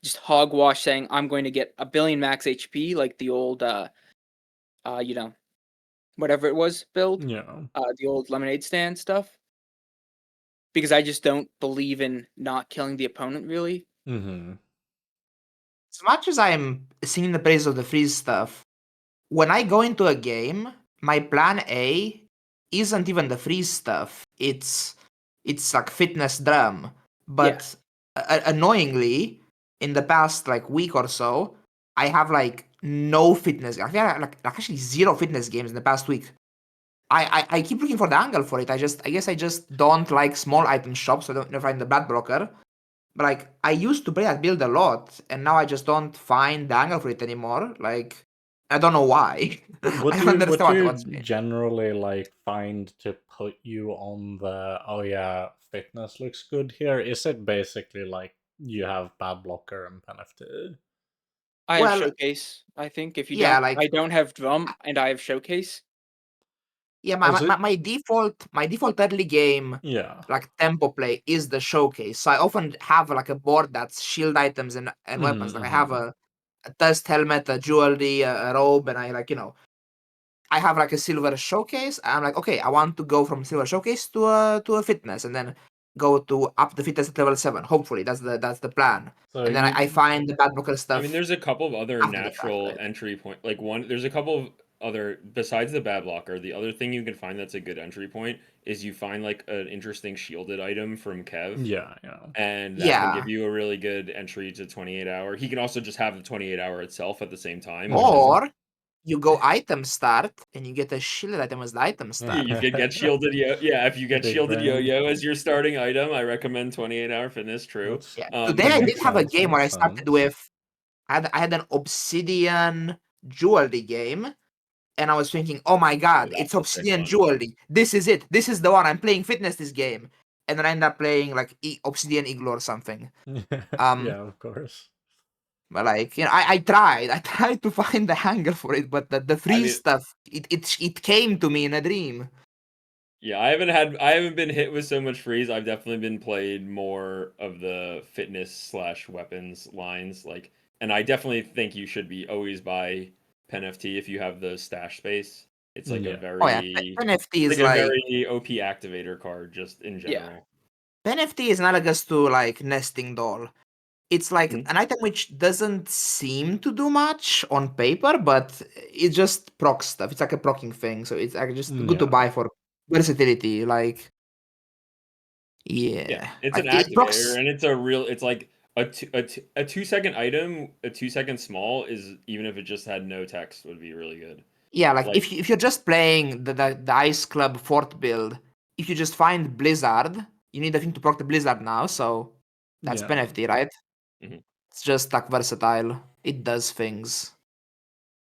just hogwash saying I'm going to get a billion max HP like the old you know whatever it was build Yeah. the old lemonade stand stuff because I just don't believe in not killing the opponent really. Mm-hmm. As much as I'm singing the praise of the freeze stuff, when I go into a game, my plan A isn't even the freeze stuff. It's like fitness drum. Yeah. But annoyingly, in the past like week or so, I have like no fitness. I think I have, like actually zero fitness games in the past week. I keep looking for the angle for it. I guess I just don't like small item shops, so I don't never find the bad blocker. But like I used to play that build a lot, and now I just don't find the angle for it anymore. Like I don't know why. I don't What do understand you what's changed. generally like find to put you on the oh yeah, fitness looks good here? Is it basically like you have Bad Blocker and PenFT? I have Well, Showcase. I think if you yeah, don't, like I don't have Drum and I have Showcase. yeah, Is it my default early game yeah. like tempo play is the showcase. So I often have like a board that's shield items and weapons. Like I have Mm-hmm. a dust helmet, a jewelry, a robe, and I like I have like a silver showcase. I'm like, okay, I want to go from silver showcase to a fitness, and then go to up the fitness at level 7. Hopefully, that's the plan. So And then I you find the bad blocker I mean, stuff there's a couple of other after the fact, natural right? entry point. Like one, there's a couple of other besides the bad blocker. The other thing you can find that's a good entry point is you find like an interesting shielded item from Kev, yeah, yeah. and that can give Yeah. you a really good entry to 28 hour. He can also just have the 28 hour itself at the same time, which is Or you go item start and you get a shielded item as the item yeah, you start. could get shielded yo. Yeah, if you get Big shielded brain. yo-yo as your starting item, I recommend 28-hour fitness. True. Yeah. That Today I did makes have a sense. game where I Makes started sense. with I had an obsidian jewelry game. And I was thinking, oh my Oh, god, it's that's a sick obsidian one. jewelry. This is it. This is the one. I'm playing fitness this game. And then I end up playing like obsidian igloo or something. Um, Yeah, of course. but like I tried. I tried to find the angle for it, but the I free mean, stuff, it came to me in a dream. yeah, I haven't been hit with so much freeze. I've definitely been played more of the fitness slash weapons lines, like, and I definitely think you should be always buy Pen FT if you have the stash space. It's Yeah. Oh yeah, NFT is like a like very OP activator card just in Yeah. general. NFT is analogous to like nesting doll. It's like Mhm. an item which doesn't seem to do much on paper, but it just procs stuff. It's like a procking thing, so it's like just good to Yeah. buy for versatility. Like, Yeah, yeah, it's an like it activator, procs. and it's a real. It's like a 2 second item. A 2 second small is even if it just had no text would be really good. Yeah, like Like if you're just playing the Ice Club Fort build, if you just find Blizzard, you need a thing to proc the Blizzard now. So that's Yeah. penalty, right? mhm. It's just like versatile. It does things.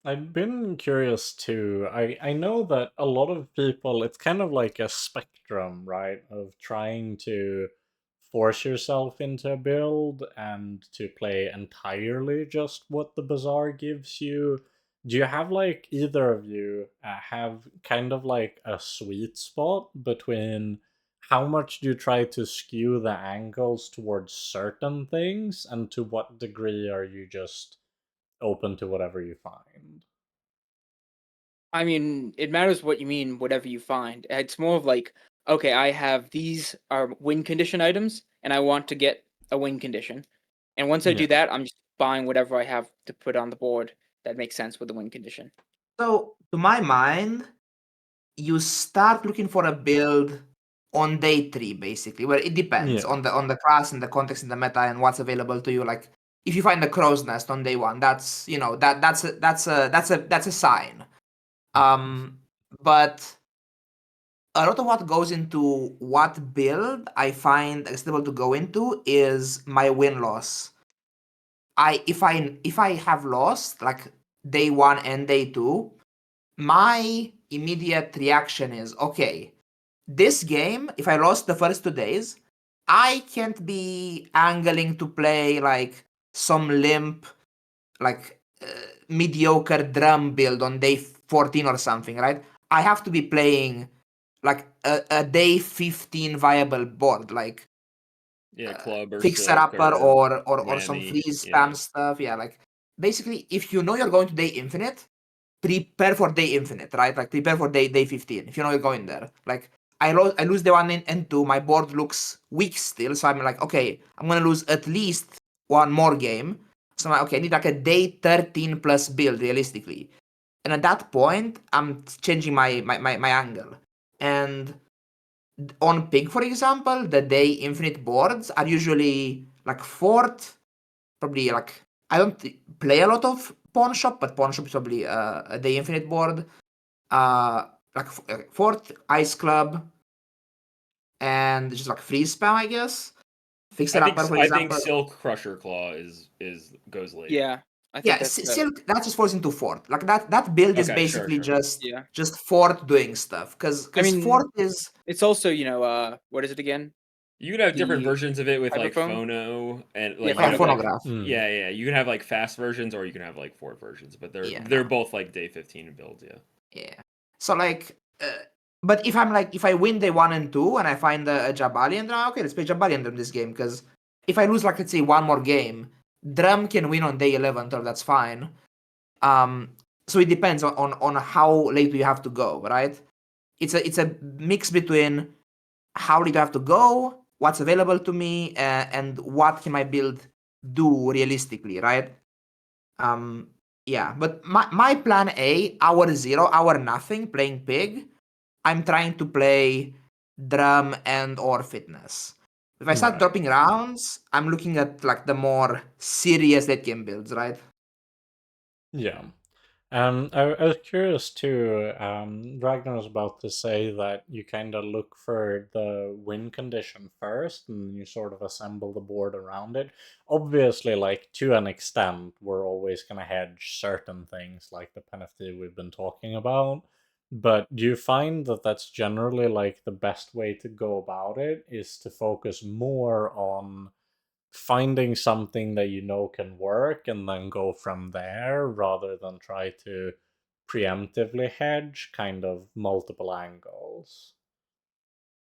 I've been curious too. I know that a lot of people, it's kind of like a spectrum, right? Of trying to force yourself into a build and to play entirely just what the Bazaar gives you. Do you have like either of you have kind of like a sweet spot between how much do you try to skew the angles towards certain things and to what degree are you just open to whatever you find? I mean, it matters what you mean, whatever you find. It's more of like, okay, I have these are win condition items, and I want to get a win condition. And once I Yeah. do that, I'm just buying whatever I have to put on the board that makes sense with the win condition. So, to my mind, you start looking for a build on day 3, basically, where it depends Yeah. on the class and the context and the meta and what's available to you. Like, if you find the crow's nest on day 1, that's that's a sign. But a lot of what goes into what build I find acceptable to go into is my win loss. If I have lost like day 1 and day 2, my immediate reaction is okay. This game, if I lost the first 2 days, I can't be angling to play like some limp, like mediocre drum build on day 14 or something, right? I have to be playing like a day 15 viable board, like Yeah, club or fixer silk upper or or some whammy. freeze Yeah. spam stuff. Yeah, like basically, if you know you're going to day infinite, prepare for day infinite, right? Like prepare for day 15 if you know you're going there. Like I lose the 1 and 2, my board looks weak still, so I'm like, okay, I'm gonna lose at least one more game. So I'm like, okay, I need like a day 13 plus build realistically. And at that point, I'm changing my angle. And on Pig, for example, the day infinite boards are usually like fourth, probably like I don't play a lot of pawn shop, but pawn shop is probably a day infinite board. Uh, like fourth ice club and just like freeze spam, I guess. Fixer upper, for I think example. Silk Crusher Claw is goes late. Yeah, I think Yeah, that's silk that just falls into fourth. Like that build is Okay, sure, basically sure. yeah. just fourth doing stuff because I mean, fourth is it's also what is it again? You can have different The versions of it with like hyperphone. phono and Yeah, like you yeah can have like phonograph. phonograph. Mm. yeah. You can have like fast versions or you can have like fourth versions, but Yeah, they're no. both like day 15 builds, yeah. Yeah. So like, but if I'm like, if I win day 1 and 2 and I find a Jabali and okay, let's play Jabali and this game because if I lose like let's say one more game, Drum can win on day 11, so that's fine. Um, so it depends on how late you have to go, right? It's a mix between how late I have to go, what's available to me, and what can my build do realistically, right? Um, yeah, but my plan A, hour 0, hour nothing, playing Pig, I'm trying to play drum and or fitness. If I start Right. dropping rounds, I'm looking at like the more serious late game builds, right? Yeah. I was curious too. Ragnar was about to say that you kind of look for the win condition first, and you sort of assemble the board around it. Obviously, like to an extent, we're always gonna hedge certain things, like the penalty we've been talking about. But do you find that that's generally like the best way to go about it is to focus more on finding something that you know can work and then go from there rather than try to preemptively hedge kind of multiple angles.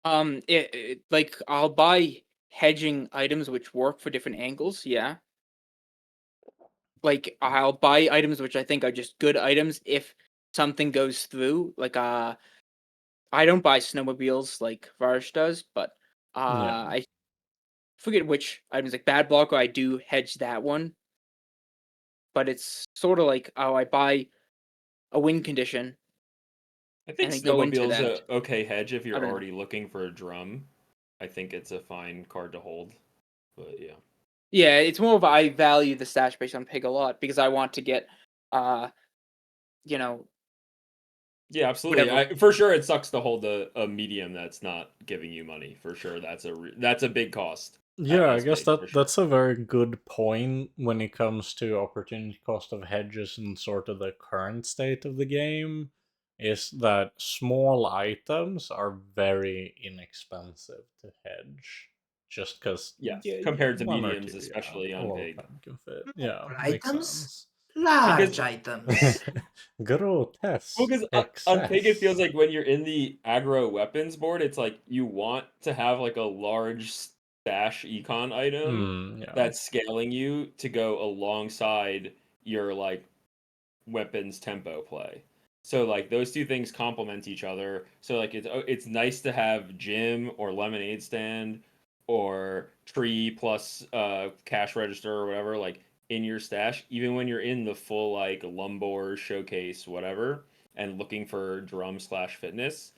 Like I'll buy hedging items which work for different angles. Yeah, like I'll buy items which I think are just good items if something goes through. Like I don't buy snowmobiles like Varsh does, but Yeah. I forget which items like Bad Blocker. I do hedge that one, but it's sort of like I buy a win condition I and think then go into Snowmobile's that. a okay hedge if I you're don't know. already looking for a drum. I think it's a fine card to hold. But yeah. Yeah, it's more of I value the stash based on Pig a lot because I want to get uh you know Yeah, absolutely. whatever. For sure it sucks to hold a medium that's not giving you money. For sure that's a big cost. Yeah, I as guess Pig for sure. that's a very good point when it comes to opportunity cost of hedges and sort of the current state of the game, is that small items are very inexpensive to hedge. Just because Yes, Yeah, compared to one or mediums, two, yeah, especially a on lot of Pig. them can fit. Yeah, Small makes items, sense. Because large items. well, Grotesque because on Pig, it feels excess. like when you're in the aggro weapons board, it's like you want to have like a large stash econ item Yeah. that's scaling you to go alongside your like weapons tempo play. So like those two things complement each other. So like it's nice to have gym or lemonade stand or tree plus cash register or whatever like in your stash, even when you're in the full like Lumbor showcase whatever and looking for drum slash fitness.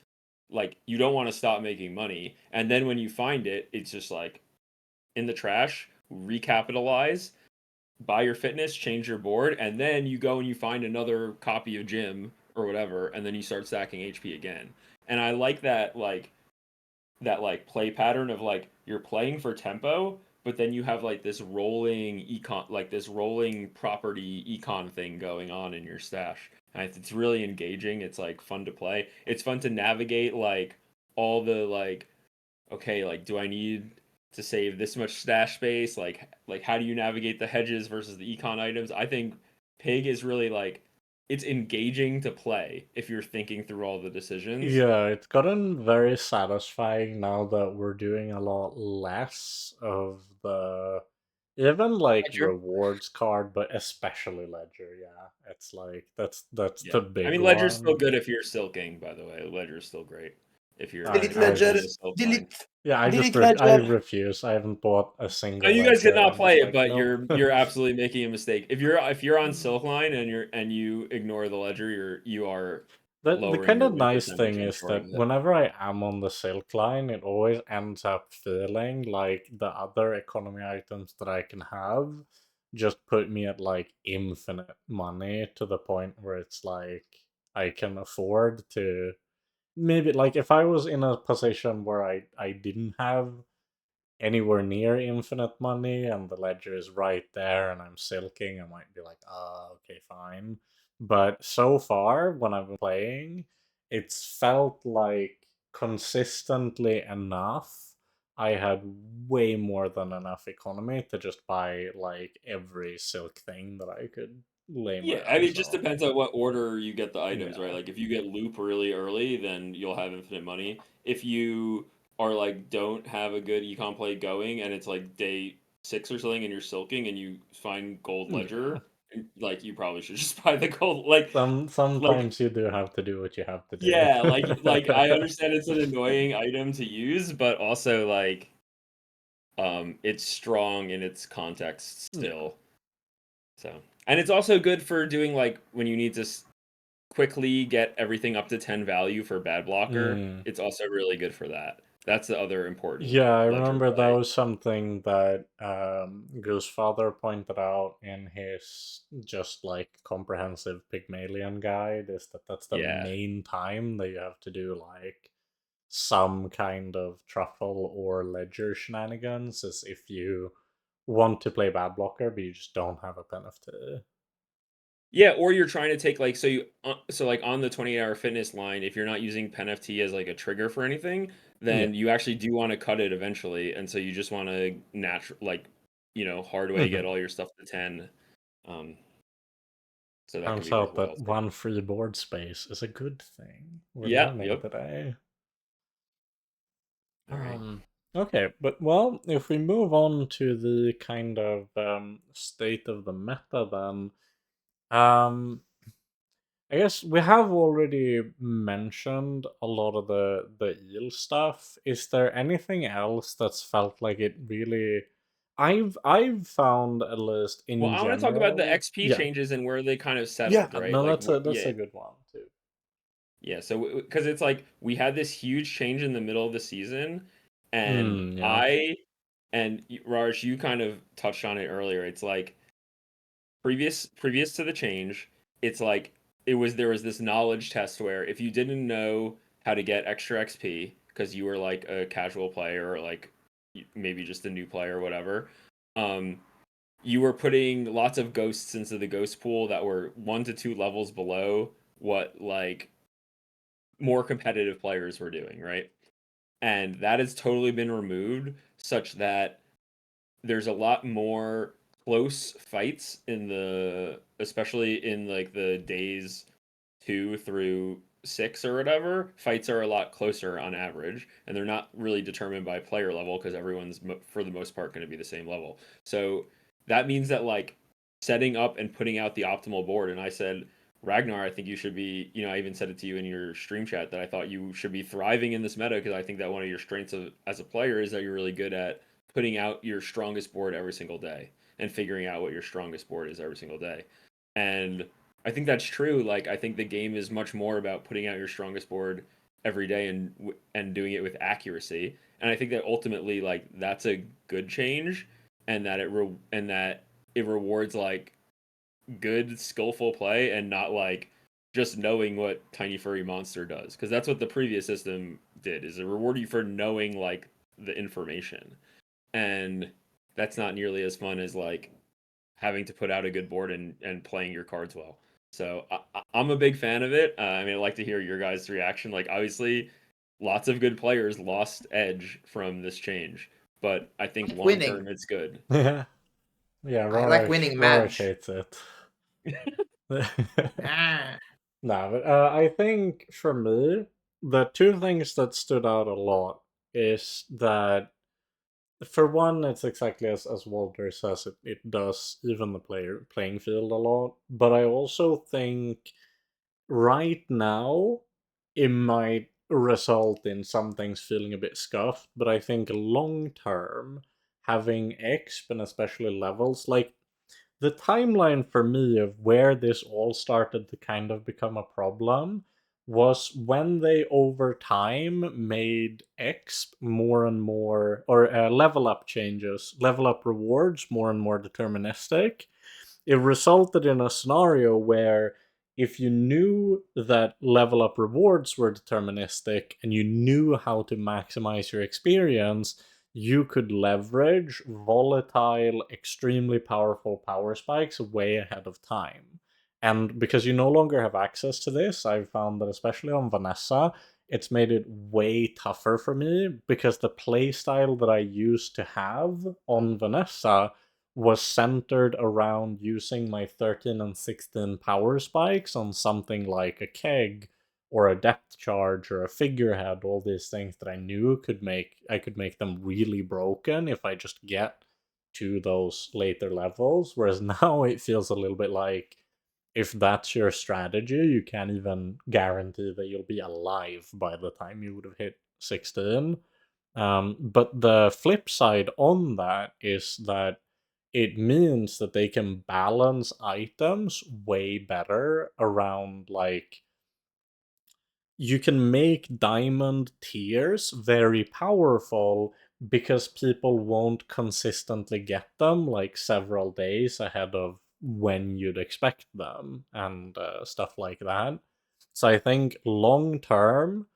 Like you don't want to stop making money, and then when you find it, it's just like in the trash. Recapitalize, buy your fitness, change your board, and then you go and you find another copy of gym or whatever, and then you start stacking HP again. And I like that like play pattern of like you're playing for tempo, but then you have like this rolling econ, like this rolling property econ thing going on in your stash. And it's really engaging. It's like fun to play. It's fun to navigate like all the like okay, like do I need to save this much stash space? Like how do you navigate the hedges versus the econ items? I think Pig is really like it's engaging to play if you're thinking through all the decisions. Yeah, it's gotten very satisfying now that we're doing a lot less of the even like Ledger. rewards card, but especially ledger. Yeah, it's like that's Yeah. the I big mean Ledger's still one. good if you're silking, by the way. Ledger's still great if you're I Delete I ledger. on the just silk line. Delete. yeah Delete I ledger. refuse. I haven't bought a No, single you guys ledger. cannot I'm just play it, like but nope. you're absolutely making a mistake. If you're on silk line and you ignore the ledger, you are The lowering kind your of win nice percentage thing and is that shorting it. whenever I am on the silk line, it always ends up feeling like the other economy items that I can have just put me at like infinite money to the point where it's like I can afford to maybe like if I was in a position where I didn't have anywhere near infinite money and the ledger is right there and I'm silking, I might be like, okay, fine. But so far, when I've been playing, it's felt like consistently enough. I had way more than enough economy to just buy like every silk thing that I could lay my Yeah, I mean, it eyes just on. depends on what order you get the items, right? Yeah. Like if you get loop really early, then you'll have infinite money. If you are like don't have a good econ play going and it's like day 6 or something and you're silking and you find gold Yeah. ledger, like you probably should just buy the gold like Sometimes you do have to do what you have to do. yeah, like I understand it's an annoying item to use, but also like it's strong in its context Yeah. still. So, and it's also good for doing like when you need to quickly get everything up to 10 value for bad blocker. Mm. It's also really good for that. That's the other important Yeah, I ledger remember that play. was something that Goose father pointed out in his just like comprehensive Pygmalion guide is that that's the Yeah. main time that you have to do like some kind of truffle or ledger shenanigans is if you want to play bad blocker but you just don't have a penalty. Yeah, or you're trying to take like so like on the 28-hour fitness line, if you're not using Pen FT as like a trigger for anything, Yeah. then you actually do want to cut it eventually, and so you just want to like hard way get all your stuff to 10. Um, so that can Turns be out worthwhile that too. one free board space is a good thing. We're Yeah, learning yep. today. All right. Um, okay, but well, if we move on to the kind of state of the meta, then um, I guess we have already mentioned a lot of the eel stuff. Is there anything else that's felt like it really? I've found at least Well, in I want to talk about the general. XP Yeah, changes and where they kind of yeah. settled, right? No, Like, that's yeah, a good one too. yeah. So, because it's like we had this huge change in the middle of the season, and Yeah. Raj, you kind of touched on it earlier. It's like previous to the change, it's like there was this knowledge test where if you didn't know how to get extra XP because you were like a casual player or like maybe just a new player or whatever, you were putting lots of ghosts into the ghost pool that were 1 to 2 levels below what like more competitive players were doing, right? And that has totally been removed such that there's a lot more close fights in the especially in like the days 2 through 6 or whatever. Fights are a lot closer on average, and they're not really determined by player level because everyone's for the most part going to be the same level. So that means that like setting up and putting out the optimal board, and I said, Ragnar, I think you should be, I even said it to you in your stream chat that I thought you should be thriving in this meta because I think that one of your strengths as a player is that you're really good at putting out your strongest board every single day and figuring out what your strongest board is every single day. And I think that's true. Like I think the game is much more about putting out your strongest board every day and doing it with accuracy. And I think that ultimately like that's a good change and that it rewards like good skillful play and not like just knowing what tiny furry monster does because that's what the previous system did is it rewarded you for knowing like the information and that's not nearly as fun as like having to put out a good board and playing your cards well. So I'm a big fan of it. I mean, I'd like to hear your guys' reaction. Like, obviously, lots of good players lost edge from this change, but I think Like long term winning. it's good. Yeah, yeah. I like Rahresh, winning Rahresh match. hates it. Ah. No, but I think for me, the two things that stood out a lot is that for one, it's exactly as Walter says, it does even the playing field a lot. But I also think right now it might result in some things feeling a bit scuffed, but I think long term, having exp and especially levels, like the timeline for me of where this all started to kind of become a problem was when they over time made exp more and more, or level up changes, level up rewards more and more deterministic. It resulted in a scenario where if you knew that level up rewards were deterministic and you knew how to maximize your experience, you could leverage volatile, extremely powerful power spikes way ahead of time. And because you no longer have access to this, I've found that especially on Vanessa, it's made it way tougher for me because the playstyle that I used to have on Vanessa was centered around using my 13 and 16 power spikes on something like a keg or a depth charge or a figurehead, all these things that I knew could make them really broken if I just get to those later levels. Whereas now it feels a little bit like if that's your strategy, you can't even guarantee that you'll be alive by the time you would have hit 16. But the flip side on that is that it means that they can balance items way better around like you can make diamond tiers very powerful because people won't consistently get them like several days ahead of when you'd expect them and stuff like that. So I think long term,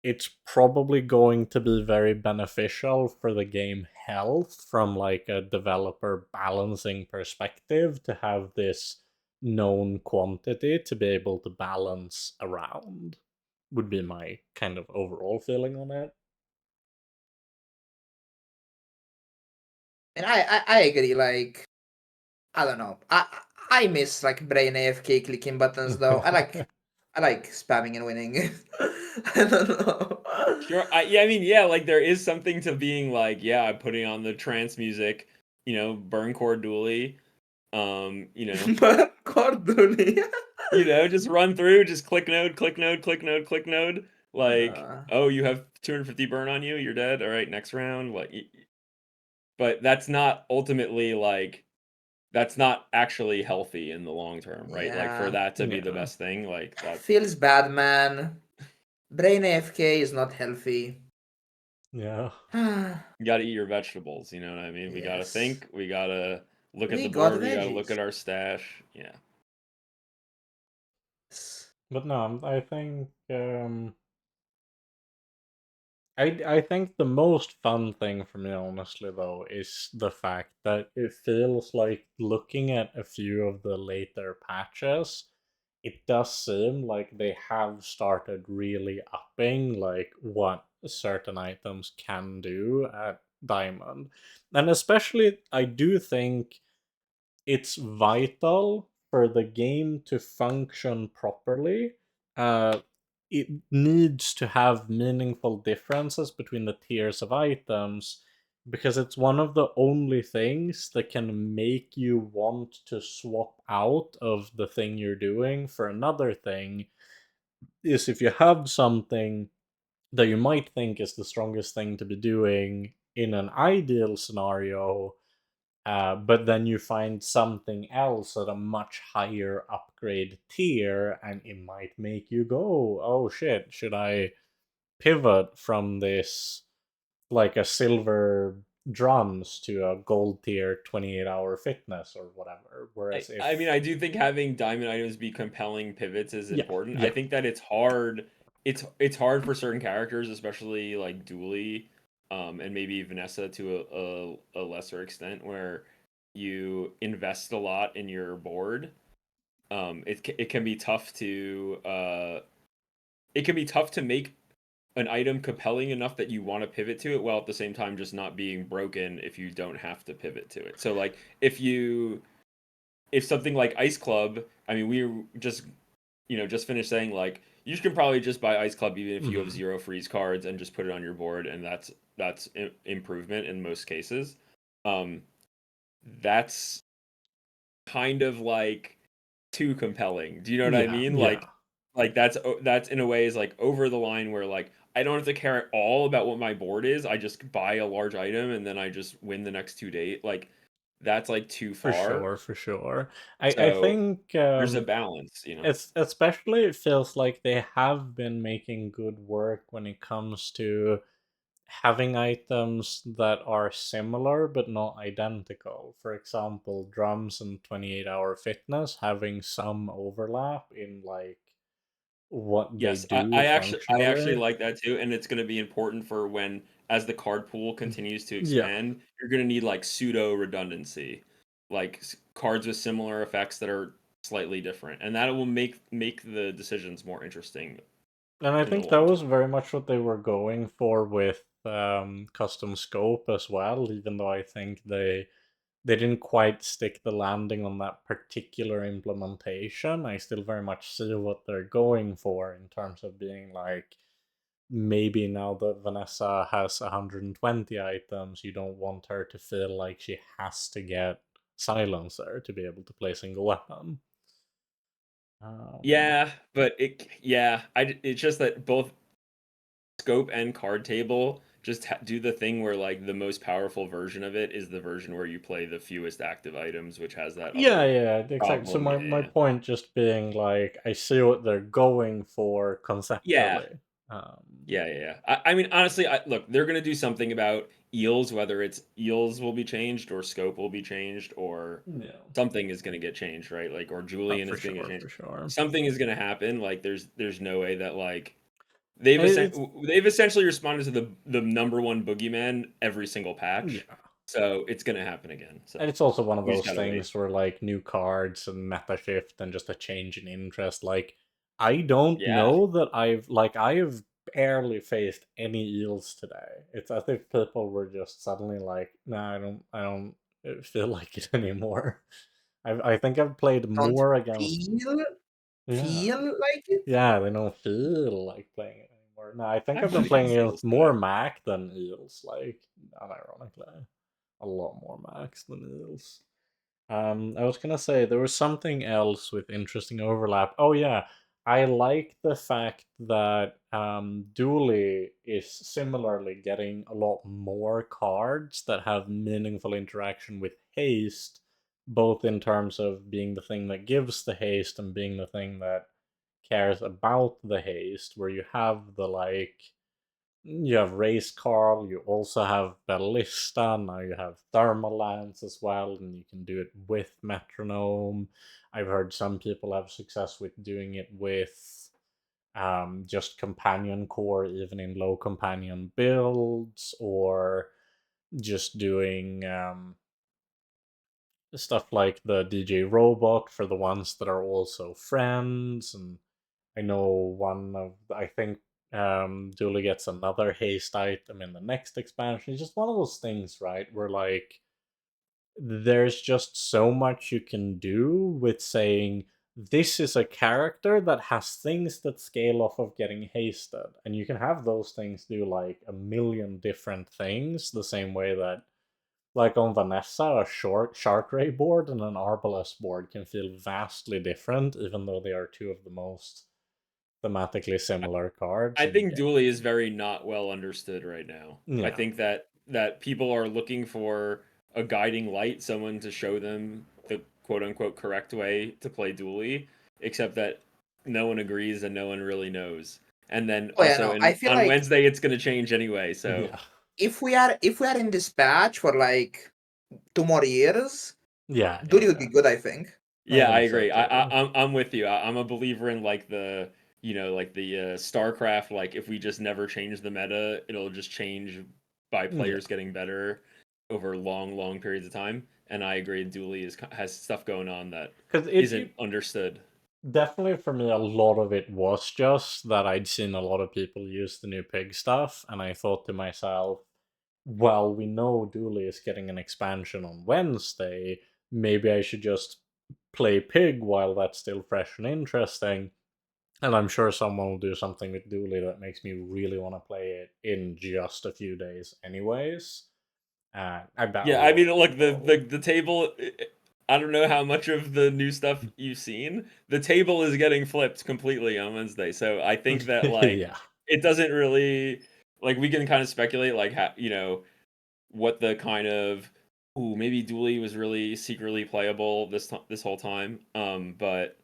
it's probably going to be very beneficial for the game health from like a developer balancing perspective to have this known quantity to be able to balance around would be my kind of overall feeling on it. And I agree. Like I don't know. I miss like brain AFK clicking buttons though. I like spamming and winning. I don't know. Sure. Yeah, I mean, yeah, like there is something to being like, yeah, I'm putting on the trance music, burn core dually, um, you know, But Corduli. just run through, just click node, click node, click node, click node. Like, Uh, oh, you have 250 burn on you, you're dead. All right, next round. Like, but that's not ultimately like that's not actually healthy in the long term, right? Like for yeah. that to be the Yeah. best thing, like that. Feels bad, man. Brain AFK is not healthy. Yeah. You got to eat your vegetables. You know what I mean? We got to Yes. think. We got to look at We the got board. We got to look veggies. at our stash. Yeah. But no, I think I think the most fun thing for me, honestly, though, is the fact that it feels like looking at a few of the later patches, it does seem like they have started really upping like what certain items can do at Diamond. And especially I do think it's vital for the game to function properly. Uh, it needs to have meaningful differences between the tiers of items because it's one of the only things that can make you want to swap out of the thing you're doing for another thing is if you have something that you might think is the strongest thing to be doing in an ideal scenario, but then you find something else at a much higher upgrade tier, and it might make you go, oh shit, should I pivot from this, like a silver drums to a gold tier 28-hour fitness or whatever? Whereas I if, mean, I do think having diamond items be compelling pivots is yeah, important. I yeah, think that it's hard. It's hard for certain characters, especially like Dooley, and maybe Vanessa to a lesser extent, where you invest a lot in your board. It can be tough to it can be tough to make an item compelling enough that you want to pivot to it while at the same time just not being broken if you don't have to pivot to it. So like if something like Ice Club, I mean, we were just just finished saying like you can probably just buy Ice Club even if you have mhm. zero freeze cards and just put it on your board, and that's improvement in most cases. Um, that's kind of like too compelling. Do you know what I Yeah, mean? yeah, Like that's in a way is like over the line where like I don't have to care at all about what my board is. I just buy a large item and then I just win the next 2 days. Like that's like too for far. sure, for sure. I So think there's a balance, you know. it's especially it feels like they have been making good work when it comes to having items that are similar but not identical. For example, drums and 28-hour fitness having some overlap in like what they Yes, do I actually functionally. like that too, and it's going to be important for when as the card pool Mhm. continues to Yeah. expand, you're going to need like pseudo redundancy, like cards with similar effects that are slightly different, and that will make the decisions more interesting And I in the think that long was term. very much what they were going for with custom scope as well, even though I think they didn't quite stick the landing on that particular implementation. I still very much see what they're going for in terms of being like, maybe now that Vanessa has 120 items, you don't want her to feel like she has to get silencer to be able to play single weapon. Um, Yeah, but it's just that both scope and card table just do the thing where like the most powerful version of it is the version where you play the fewest active items, which has that yeah, other yeah, exactly. So problem. my Yeah. point just being like, I see what they're going for Yeah. conceptually. Um, Yeah. I mean, honestly, look, they're gonna do something about eels, whether it's eels will be changed or scope will be changed or yeah, something is gonna get changed, right? Like, or Julian for is gonna get sure, changed. for sure. Something is gonna happen. Like, there's no way that like It's they've essentially responded to the number one boogeyman every single patch, yeah. so it's gonna happen again. And So it's also one of we just those gotta wait. things where like new cards and meta shift and just a change in interest. Like I don't Yeah, know that I have barely faced any eels today. It's as if people were just suddenly like, nah, I don't feel like it anymore. I think I've played Don't more against feel yeah. feel like it. Yeah, they don't feel like playing it anymore. No, I think I I've been played playing against against eels more today. Mac than eels, like unironically. A lot more Macs than eels. I was gonna say there was something else with interesting overlap. Oh yeah, I like the fact that Dooley is similarly getting a lot more cards that have meaningful interaction with haste, both in terms of being the thing that gives the haste and being the thing that cares about the haste, where you have the like you have Race Carl, you also have Ballista, now you have Thermal Lance as well, and you can do it with Metronome. I've heard some people have success with doing it with just companion core even in low companion builds, or just doing stuff like the DJ robot for the ones that are also friends. And I know I think Dooley gets another haste item in the next expansion. It's just one of those things, right? Where like there's just so much you can do with saying this is a character that has things that scale off of getting hasted. And you can have those things do like a million different things, the same way that like on Vanessa, a short Shark Ray board and an Arbalest board can feel vastly different, even though they are two of the most thematically similar cards I in the think game. Dooley is very not well understood right now. I Yeah. think that people are looking for a guiding light, someone to show them the quote unquote correct way to play Dooley, except that no one agrees and no one really knows. And then Oh yeah, also no. I in feel on like Wednesday it's going to change anyway. So Yeah. if we are in this patch for like 2 more years, Yeah, Duty yeah, would yeah. be good, I think. I yeah, I think so agree. too. I'm with you. I'm a believer in like the like the StarCraft. Like if we just never change the meta, it'll just change by Yeah. players getting better over long periods of time. And I agree. Dooley has stuff going on that Because isn't understood. definitely for me, a lot of it was just that I'd seen a lot of people use the new pig stuff, and I thought to myself, well, we know Dooley is getting an expansion on Wednesday. Maybe I should just play pig while that's still fresh and interesting. And I'm sure someone will do something with Dooley that makes me really want to play it in just a few days, anyways. I bet a Yeah, I lot mean, of look, people. the table. I don't know how much of the new stuff you've seen. The table is getting flipped completely on Wednesday, so I think that like Yeah. it doesn't really like we can kind of speculate like how what the kind of ooh maybe Dooley was really secretly playable this whole time. But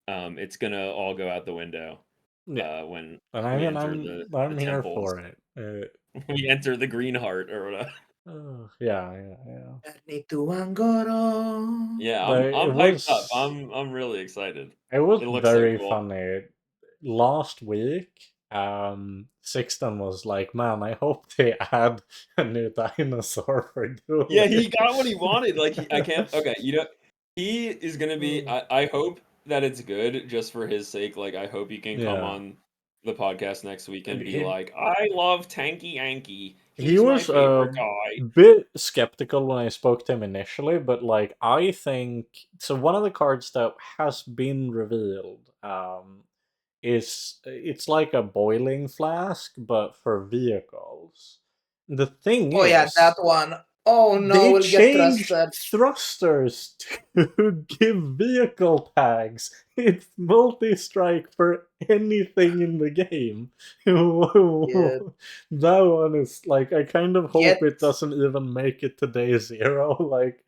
it's gonna all go out the window Yeah. when And I we mean, enter the I'm here temples. for it. When we enter the green heart or whatever. Yeah, yeah, yeah. Journey to Angoro. Yeah, But I'm hyped up. I'm really excited. it was It looks so very cool. funny. Last week, Sixton was like, "Man, I hope they add a new dinosaur for Yeah, Dooley." he got what he wanted. Like I can't. Okay, he is gonna be. I hope that it's good just for his sake. Like I hope he can come Yeah. on the podcast next week and be He like, I love Tanky Yankee. he He's my was favorite a guy. bit skeptical when I spoke to him initially, but like I think so. One of the cards that has been revealed, is it's like a boiling flask, but for vehicles. The thing Oh yeah, that is, one. Oh no, they we'll get changed trusted. thrusters to give vehicle tags. It's multi-strike for anything in the game. Yeah. That one is like, I kind of hope Get it doesn't even make it to day zero. Like,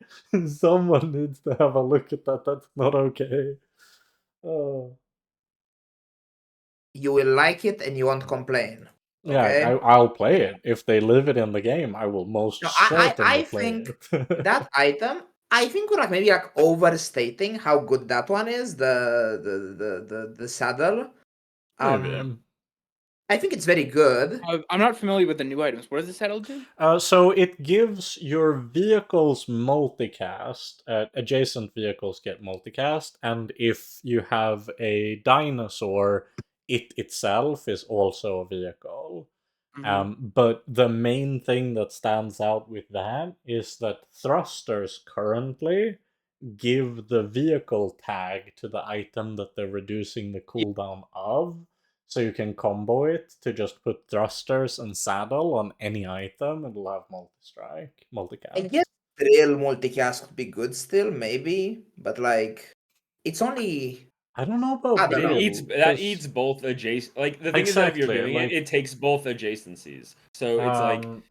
someone needs to have a look at that. That's not okay. Oh. you will like it and you won't complain. Yeah, Okay? I'll play it. If they leave it in the game, I will No, most I certainly play think it. that item, I think we're like maybe like overstating how good that one is, the saddle. Maybe. I think it's very good. I'm not familiar with the new items. What does the saddle do? So it gives your vehicles multicast. Adjacent vehicles get multicast, and if you have a dinosaur, it itself is also a vehicle. Mm-hmm. But the main thing that stands out with that is that thrusters currently give the vehicle tag to the item that they're reducing the cooldown of. So you can combo it to just put thrusters and saddle on any item and it'll have multi-strike, I multicast. guess real multicast could be good still, maybe, but like it's only I don't know I about don't It know. eats real, that because eats both adjacent. Like the thing is that if you're exactly, doing it, like, it takes both adjacencies. So it's like um,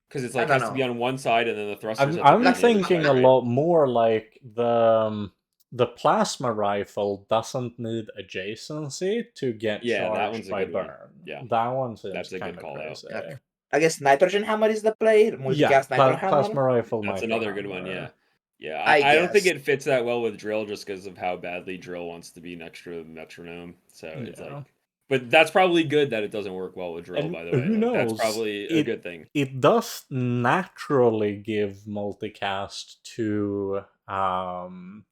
because it's I like don't has to be know. on one side and then the thrusters have to be I'm Like on the other thinking side, a right? lot more like the plasma rifle doesn't need adjacency to get Yeah, that charged one's a by good one. burn. Yeah, That one seems that's a good kind of call out. crazy. like I guess nitrogen hammer is the play. Yeah, Multicast nitro hammer. plasma rifle, That's nitro another good one. Yeah, hammer. Yeah, I I don't think guess. it fits that well with Drill just because of how badly Drill wants to be next to metronome. So it's like, Yeah. but that's probably good that it doesn't work well with Drill, And by the way. who Like, that's knows? probably a It good thing. it does naturally give multicast to Combat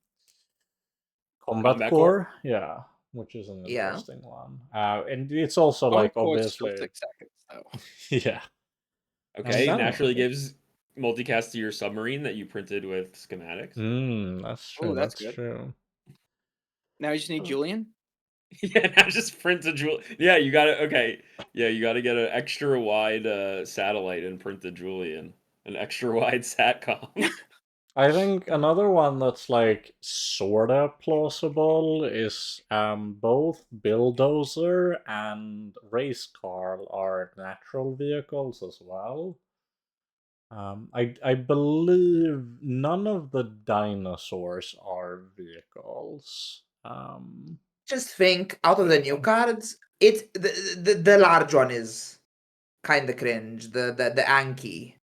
Combat Core? Core, yeah, which is an Yeah. interesting one. And it's also Comic like Core's still obviously, 6 seconds though. yeah. And Okay, I don't naturally know. gives multicast to your submarine that you printed with schematics. That's Oh, true. that's That's good. true. Now you just need Julian. Yeah, now just print a jewel. Yeah, you gotta. Okay, yeah, you gotta get an extra wide satellite and print the Julian, an extra wide satcom. I think another one that's like sorta plausible is both Bulldozer and Race Car are natural vehicles as well. I believe none of the dinosaurs are vehicles. Just think out of But the new cards, the large one is kind of cringe. The Anki.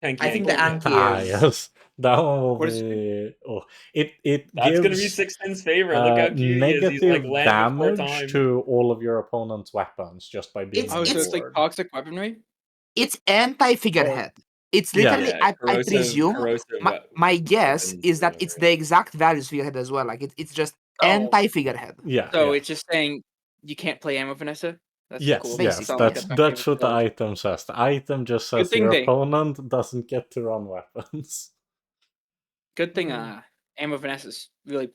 Hanky I think the Anky, yeah, Anki is. Yes, that one will What is be. Oh, it that's gonna be gives Sixten's favorite. Look how cute he is. He's like negative landed four damage times. to all of your opponent's weapons just by being It's on Oh, the so it's it's like board. toxic weaponry? it's anti Or figurehead. It's Yeah, literally, Yeah, I presume, corrosive my guess weapons is or that it's whatever. the exact values figurehead as well. Like it's just oh, anti figurehead, yeah, so yeah. it's just saying you can't play ammo, Vanessa. That's Yes, cool. yes. Sounds like basically. that's my That's favorite what the build. item says. The item just Good says thing your they. opponent doesn't get to run weapons. Good thing. Ammo Vanessa's really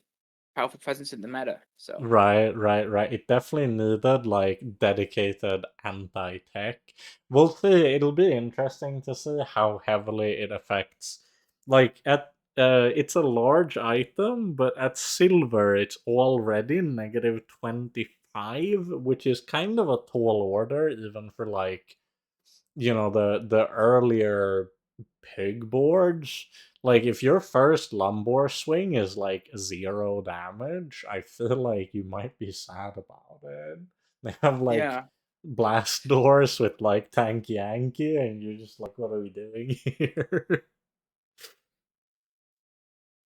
powerful presence in the meta. So Right, right, right. It definitely needed like dedicated anti-tech. We'll see. It'll be interesting to see how heavily it affects. Like at it's a large item, but at silver it's already negative 25, which is kind of a tall order even for like the earlier pig boards. Like if your first Lumbor swing is like 0 damage, I feel like you might be sad about it. They have like yeah, blast doors with like tank Yankee, and you're just like, what are we doing here?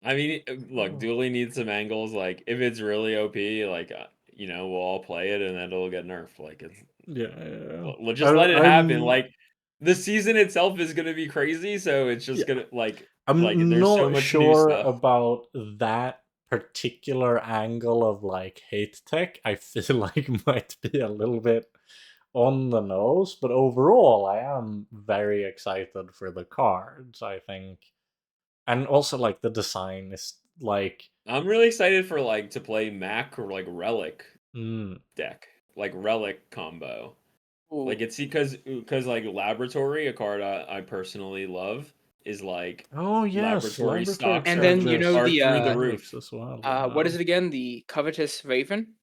I mean, look, Oh. Dooley needs some angles. Like, if it's really OP, like, we'll all play it, and then it'll get nerfed. Like, it's Yeah, yeah. we'll just let it happen. I'm Like, the season itself is gonna be crazy, so it's just yeah. gonna like I'm there's so not much new sure stuff. about that particular angle of like hate tech. I feel like might be a little bit on the nose, but overall, I am very excited for the cards. I think, and also like the design is like, I'm really excited for like to play Mac or like Relic mm, deck, like Relic combo. ooh. Like it's because like Laboratory, a card I personally love, is like oh yes, Laboratory laboratory stocks And then charges are through the makes roof. as well. what is it again? The covetous raven.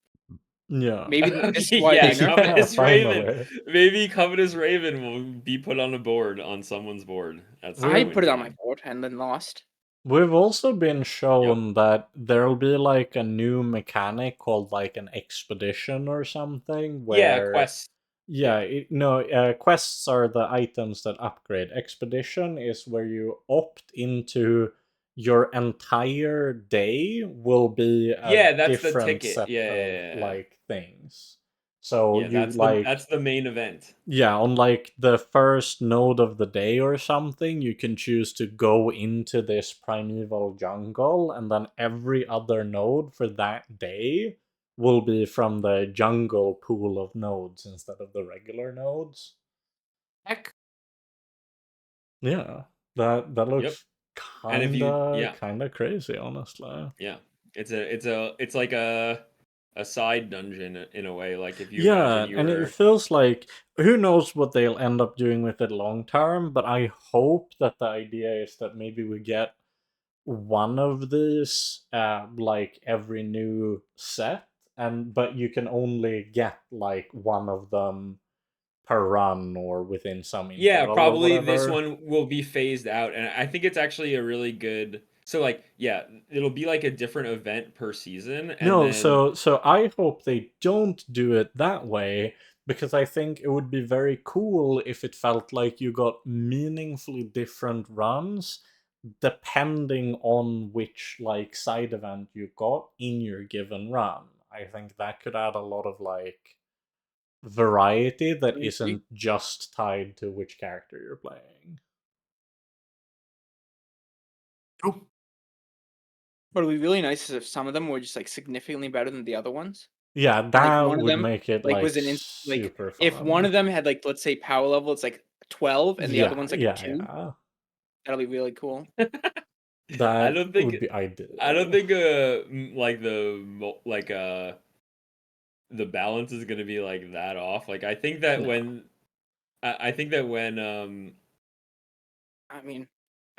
Yeah, Maybe this is why they Yeah, nerfed it. yeah, Covetous Raven. finally. Maybe Covetous Raven will be put on a board on someone's board at some I We've point put in it on my time. board and then lost. We've also been Yep. shown that there'll be like a new mechanic called like an expedition or something Yeah, where quests. yeah, Yeah. no, quests are the items that upgrade. Expedition is where you opt into your entire day will be a Yeah, that's the different ticket. set Yeah, of yeah, yeah. like things. So Yeah, you that's like the main event. yeah, on like the first node of the day or something, you can choose to go into this primeval jungle, and then every other node for that day will be from the jungle pool of nodes instead of the regular nodes. Heck, Yeah, that Yep. looks And if you yeah, kinda crazy, honestly. yeah. It's like a side dungeon in a way. Like if you imagine Yeah, you and it were feels like who knows what they'll end up doing with it long term, but I hope that the idea is that maybe we get one of these like every new set, and but you can only get like one of them per run or within some Yeah, interval or probably this whatever. one will be phased out, and I think it's actually a really good. So like, yeah, it'll be like a different event per season, and No, then so I hope they don't do it that way because I think it would be very cool if it felt like you got meaningfully different runs depending on which like side event you got in your given run. I think that could add a lot of like variety that I agree. isn't just tied to which character you're playing. True. What would be really nice is if some of them were just like significantly better than the other ones. Yeah, And like that one of would them make it like like was like super if one fun. of them had like let's say power level it's like 12 and the other Yeah, one's like a yeah, 2, yeah. that'll be really cool. I That don't think would be I don't ideal. think like the balance is gonna be like that off. Like No. I think that when I mean,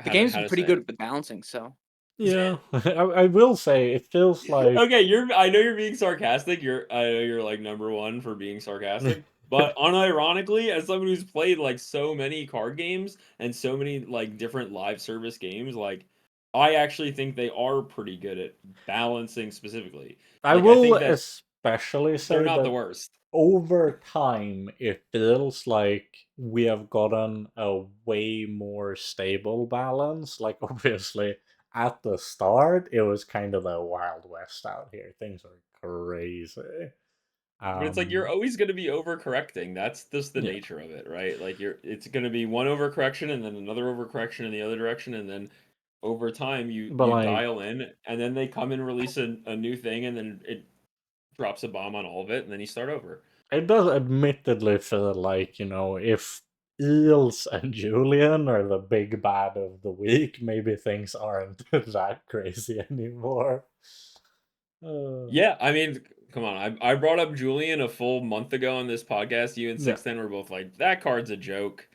the game's how been to pretty say good at the balancing, so Yeah, I will say it feels like okay, I know you're being sarcastic. I know you're like number one for being sarcastic. But unironically, as someone who's played like so many card games and so many like different live service games, like I actually think they are pretty good at balancing specifically. I Like I will think that especially they're say not the that worst. over time it feels like we have gotten a way more stable balance. Like obviously at the start it was kind of the Wild West out here. Things are crazy. But it's like you're Um always going to be overcorrecting. That's just the yeah. nature of it, right? Like it's going to be one overcorrection and then another overcorrection in the other direction, and then over time But you like dial in, and then they come and release a new thing, and then it drops a bomb on all of it, and then you start over. it does admittedly feel like, if Eels and Julian are the big bad of the week, maybe things aren't that crazy anymore. Uh, Yeah, I mean, come on. I brought up Julian a full month ago on this podcast. You and yeah. 610 were both like, that card's a joke.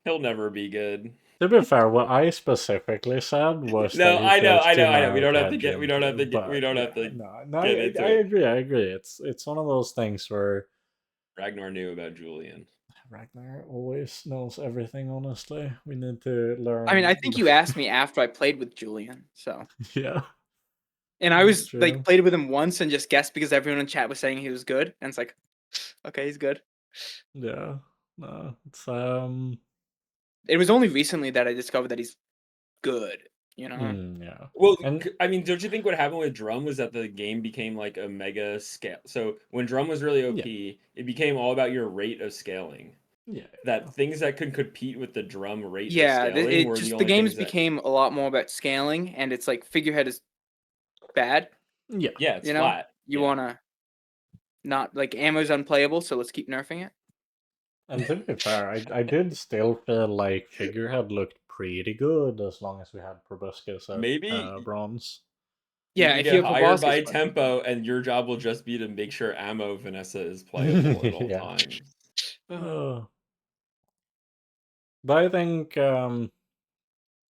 He'll never be good. To be fair, what I specifically said was that No, he feels I know. We don't generic have to get we Legend don't have to 2, get we but don't have yeah, to no, get I into it. agree, I agree. It's one of those things where Ragnar knew about Julian. Ragnar always knows everything, honestly. We need to I mean, I learn. think you asked me after I played with Julian, so Yeah, and I that's was like true. played with him once and just guessed because everyone in chat was saying he was good, and it's like, okay, he's good. Yeah, no, it's It was only recently that I discovered that he's good, you know? yeah, Well, and I mean, don't you think what happened with Drum was that the game became like a mega scale? So when Drum was really yeah, OP, it became all about your rate of scaling. yeah, That things that could compete with the Drum rate of Yeah, scaling it were the just the only games things that. became a lot more about scaling, and it's like figurehead is bad, yeah. Yeah, it's you know? flat. You Yeah. wanna not like ammo's unplayable, so let's keep nerfing it. And to be fair, I did still feel like Figurehead looked pretty good as long as we had Proboscis at Maybe bronze. you Yeah, can if you get have hired proboscis, by but tempo, and your job will just be to make sure ammo Vanessa is playable at all Yeah. times. Uh, but I think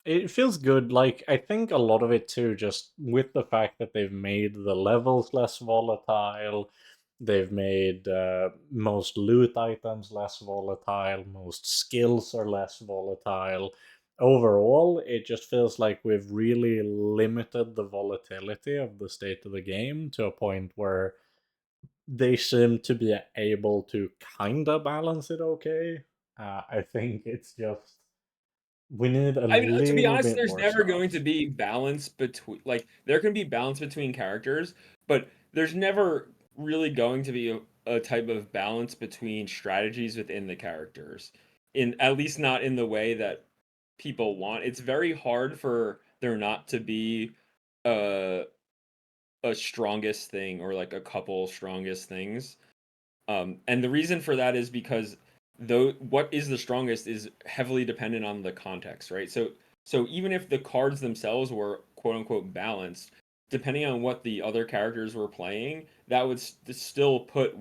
it feels good. Like I think a lot of it too, just with the fact that they've made the levels less volatile, they've made most loot items less volatile, most skills are less volatile. Overall, it just feels like we've really limited the volatility of the state of the game to a point where they seem to be able to kind of balance it okay. I think it's just we need a I mean, to be little honest, bit there's more never stuff. going to be balance between like there can be balance between characters, but there's never really going to be a type of balance between strategies within the characters. In at least not in the way that people want. It's very hard for there not to be a a strongest thing or like a couple strongest things. And the reason for that is because though what is the strongest is heavily dependent on the context, right? So even if the cards themselves were quote unquote balanced, depending on what the other characters were playing, that would still put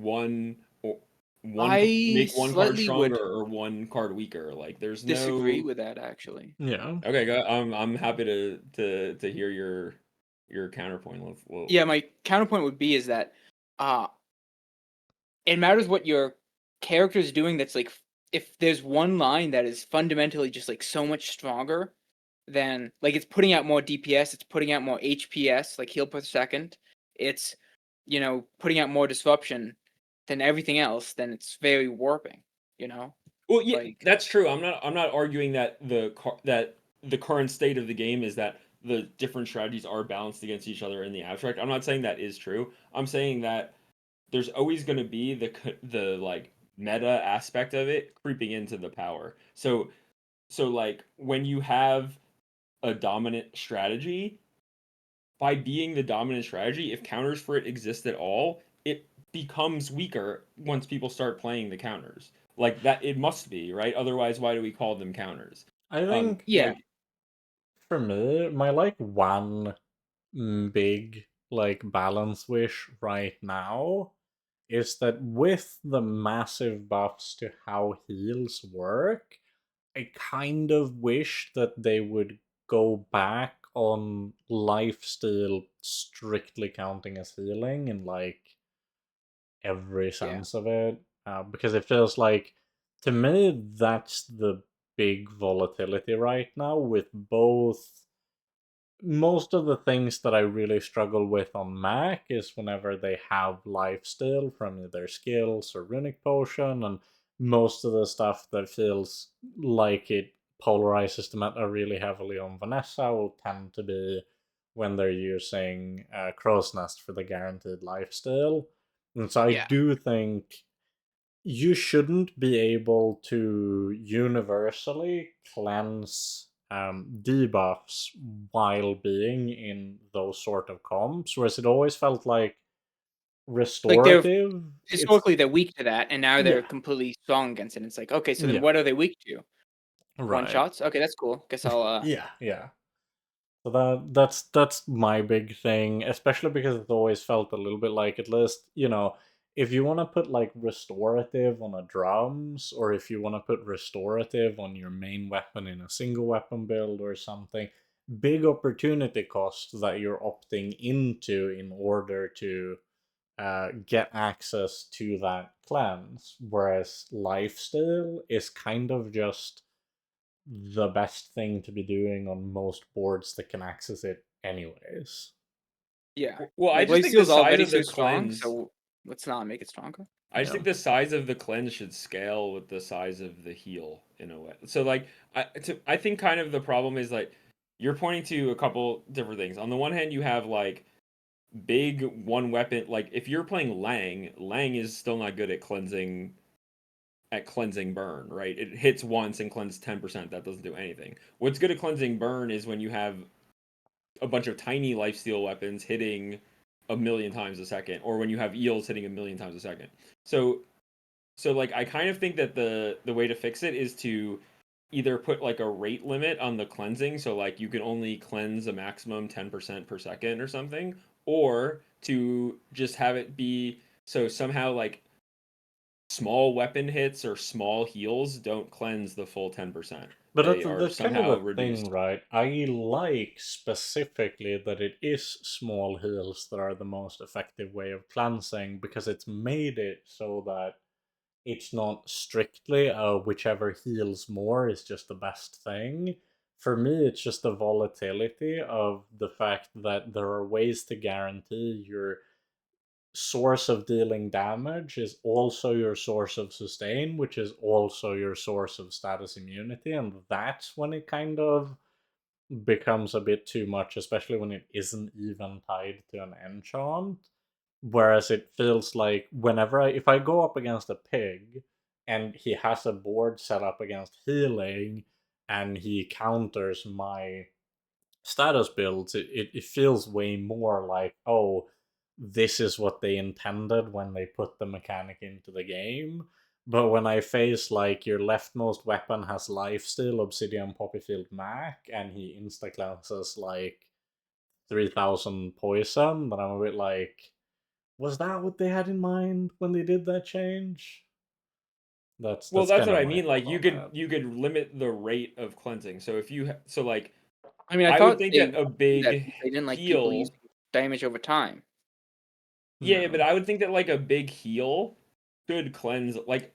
I make one card slightly stronger would or one card weaker. Like there's disagree no. with that actually. Yeah. Okay, I'm happy to hear your counterpoint. Yeah, my counterpoint would be is that uh it matters what your character is doing that's like if there's one line that is fundamentally just like so much stronger than like it's putting out more DPS, it's putting out more HPS, like heal per second, it's putting out more disruption than everything else, then it's very warping, you know? Well, yeah, Like that's true. I'm not arguing that the current state of the game is that the different strategies are balanced against each other in the abstract. I'm not saying that is true. I'm saying that there's always going to be the like meta aspect of it creeping into the power. So like when you have a dominant strategy, by being the dominant strategy, if counters for it exist at all, it becomes weaker once people start playing the counters. Like that, it must be right. Otherwise, why do we call them counters? I think Yeah. Like for me, my like one big like balance wish right now is that with the massive buffs to how heals work, I kind of wish that they would go back on lifesteal strictly counting as healing in like every Yeah. sense of it. Because it feels like, to me, that's the big volatility right now with both. Most of the things that I really struggle with on Mac is whenever they have lifesteal from either skills or runic potion, and most of the stuff that feels like it polarizes the meta really heavily on Vanessa will tend to be when they're using Crow's Nest for the guaranteed lifesteal. And so I Yeah. do think you shouldn't be able to universally cleanse debuffs while being in those sort of comps, whereas it always felt like Like they're restorative. It's historically they're weak to that, and now they're yeah, completely strong against it. It's like, okay, so then yeah, what are they weak to? One right, shots? Okay, that's cool. Guess I'll yeah, yeah. So that's my big thing, especially because it's always felt a little bit like, at least, if you want to put like restorative on a drums, or if you want to put restorative on your main weapon in a single weapon build or something, big opportunity cost that you're opting into in order to get access to that cleanse. Whereas lifesteal is kind of just the best thing to be doing on most boards that can access it anyways. yeah. well, I Like just think the Lifesteal's size already of so the strong, cleanse so let's not make it stronger. I just Yeah. think the size of the cleanse should scale with the size of the heal in a way. So like I think kind of the problem is like you're pointing to a couple different things. On the one hand, you have like big one weapon like if you're playing Lang is still not good at cleansing burn, right? It hits once and cleanses 10%. That doesn't do anything. What's good at cleansing burn is when you have a bunch of tiny lifesteal weapons hitting a million times a second, or when you have eels hitting a million times a second. So like I kind of think that the way to fix it is to either put like a rate limit on the cleansing, so like you can only cleanse a maximum 10% per second or something, or to just have it be so somehow like small weapon hits or small heals don't cleanse the full 10%. But They that's are that's kind of somehow the thing, reduced. right? I like specifically that it is small heals that are the most effective way of cleansing, because it's made it so that it's not strictly whichever heals more is just the best thing. For me, it's just the volatility of the fact that there are ways to guarantee your source of dealing damage is also your source of sustain, which is also your source of status immunity, and that's when it kind of becomes a bit too much, especially when it isn't even tied to an enchant. Whereas it feels like if I go up against a pig and he has a board set up against healing and he counters my status builds, it feels way more like, oh, this is what they intended when they put the mechanic into the game. But when I face like your leftmost weapon has lifesteal, Obsidian Poppyfield Mac, and he insta cleanses like 3000 poison, then I'm a bit like, was that what they had in mind when they did that change? Well, That's that's kind what of I my mean. thought Like on that. you could limit the rate of cleansing. So if you so like I mean, I I would thought think they that wanted a to do that big because they didn't like people heal using damage over time. yeah, Yeah. but I would think that like a big heal could cleanse like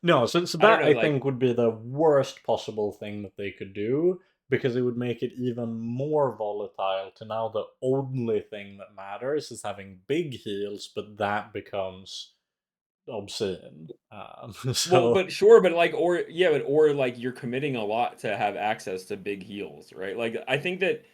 No, so I don't that know I like think would be the worst possible thing that they could do, because it would make it even more volatile to now the only thing that matters is having big heals, but that becomes obscene. Well, So but sure, but like, or yeah, or like you're committing a lot to have access to big heals, right? Like, I think that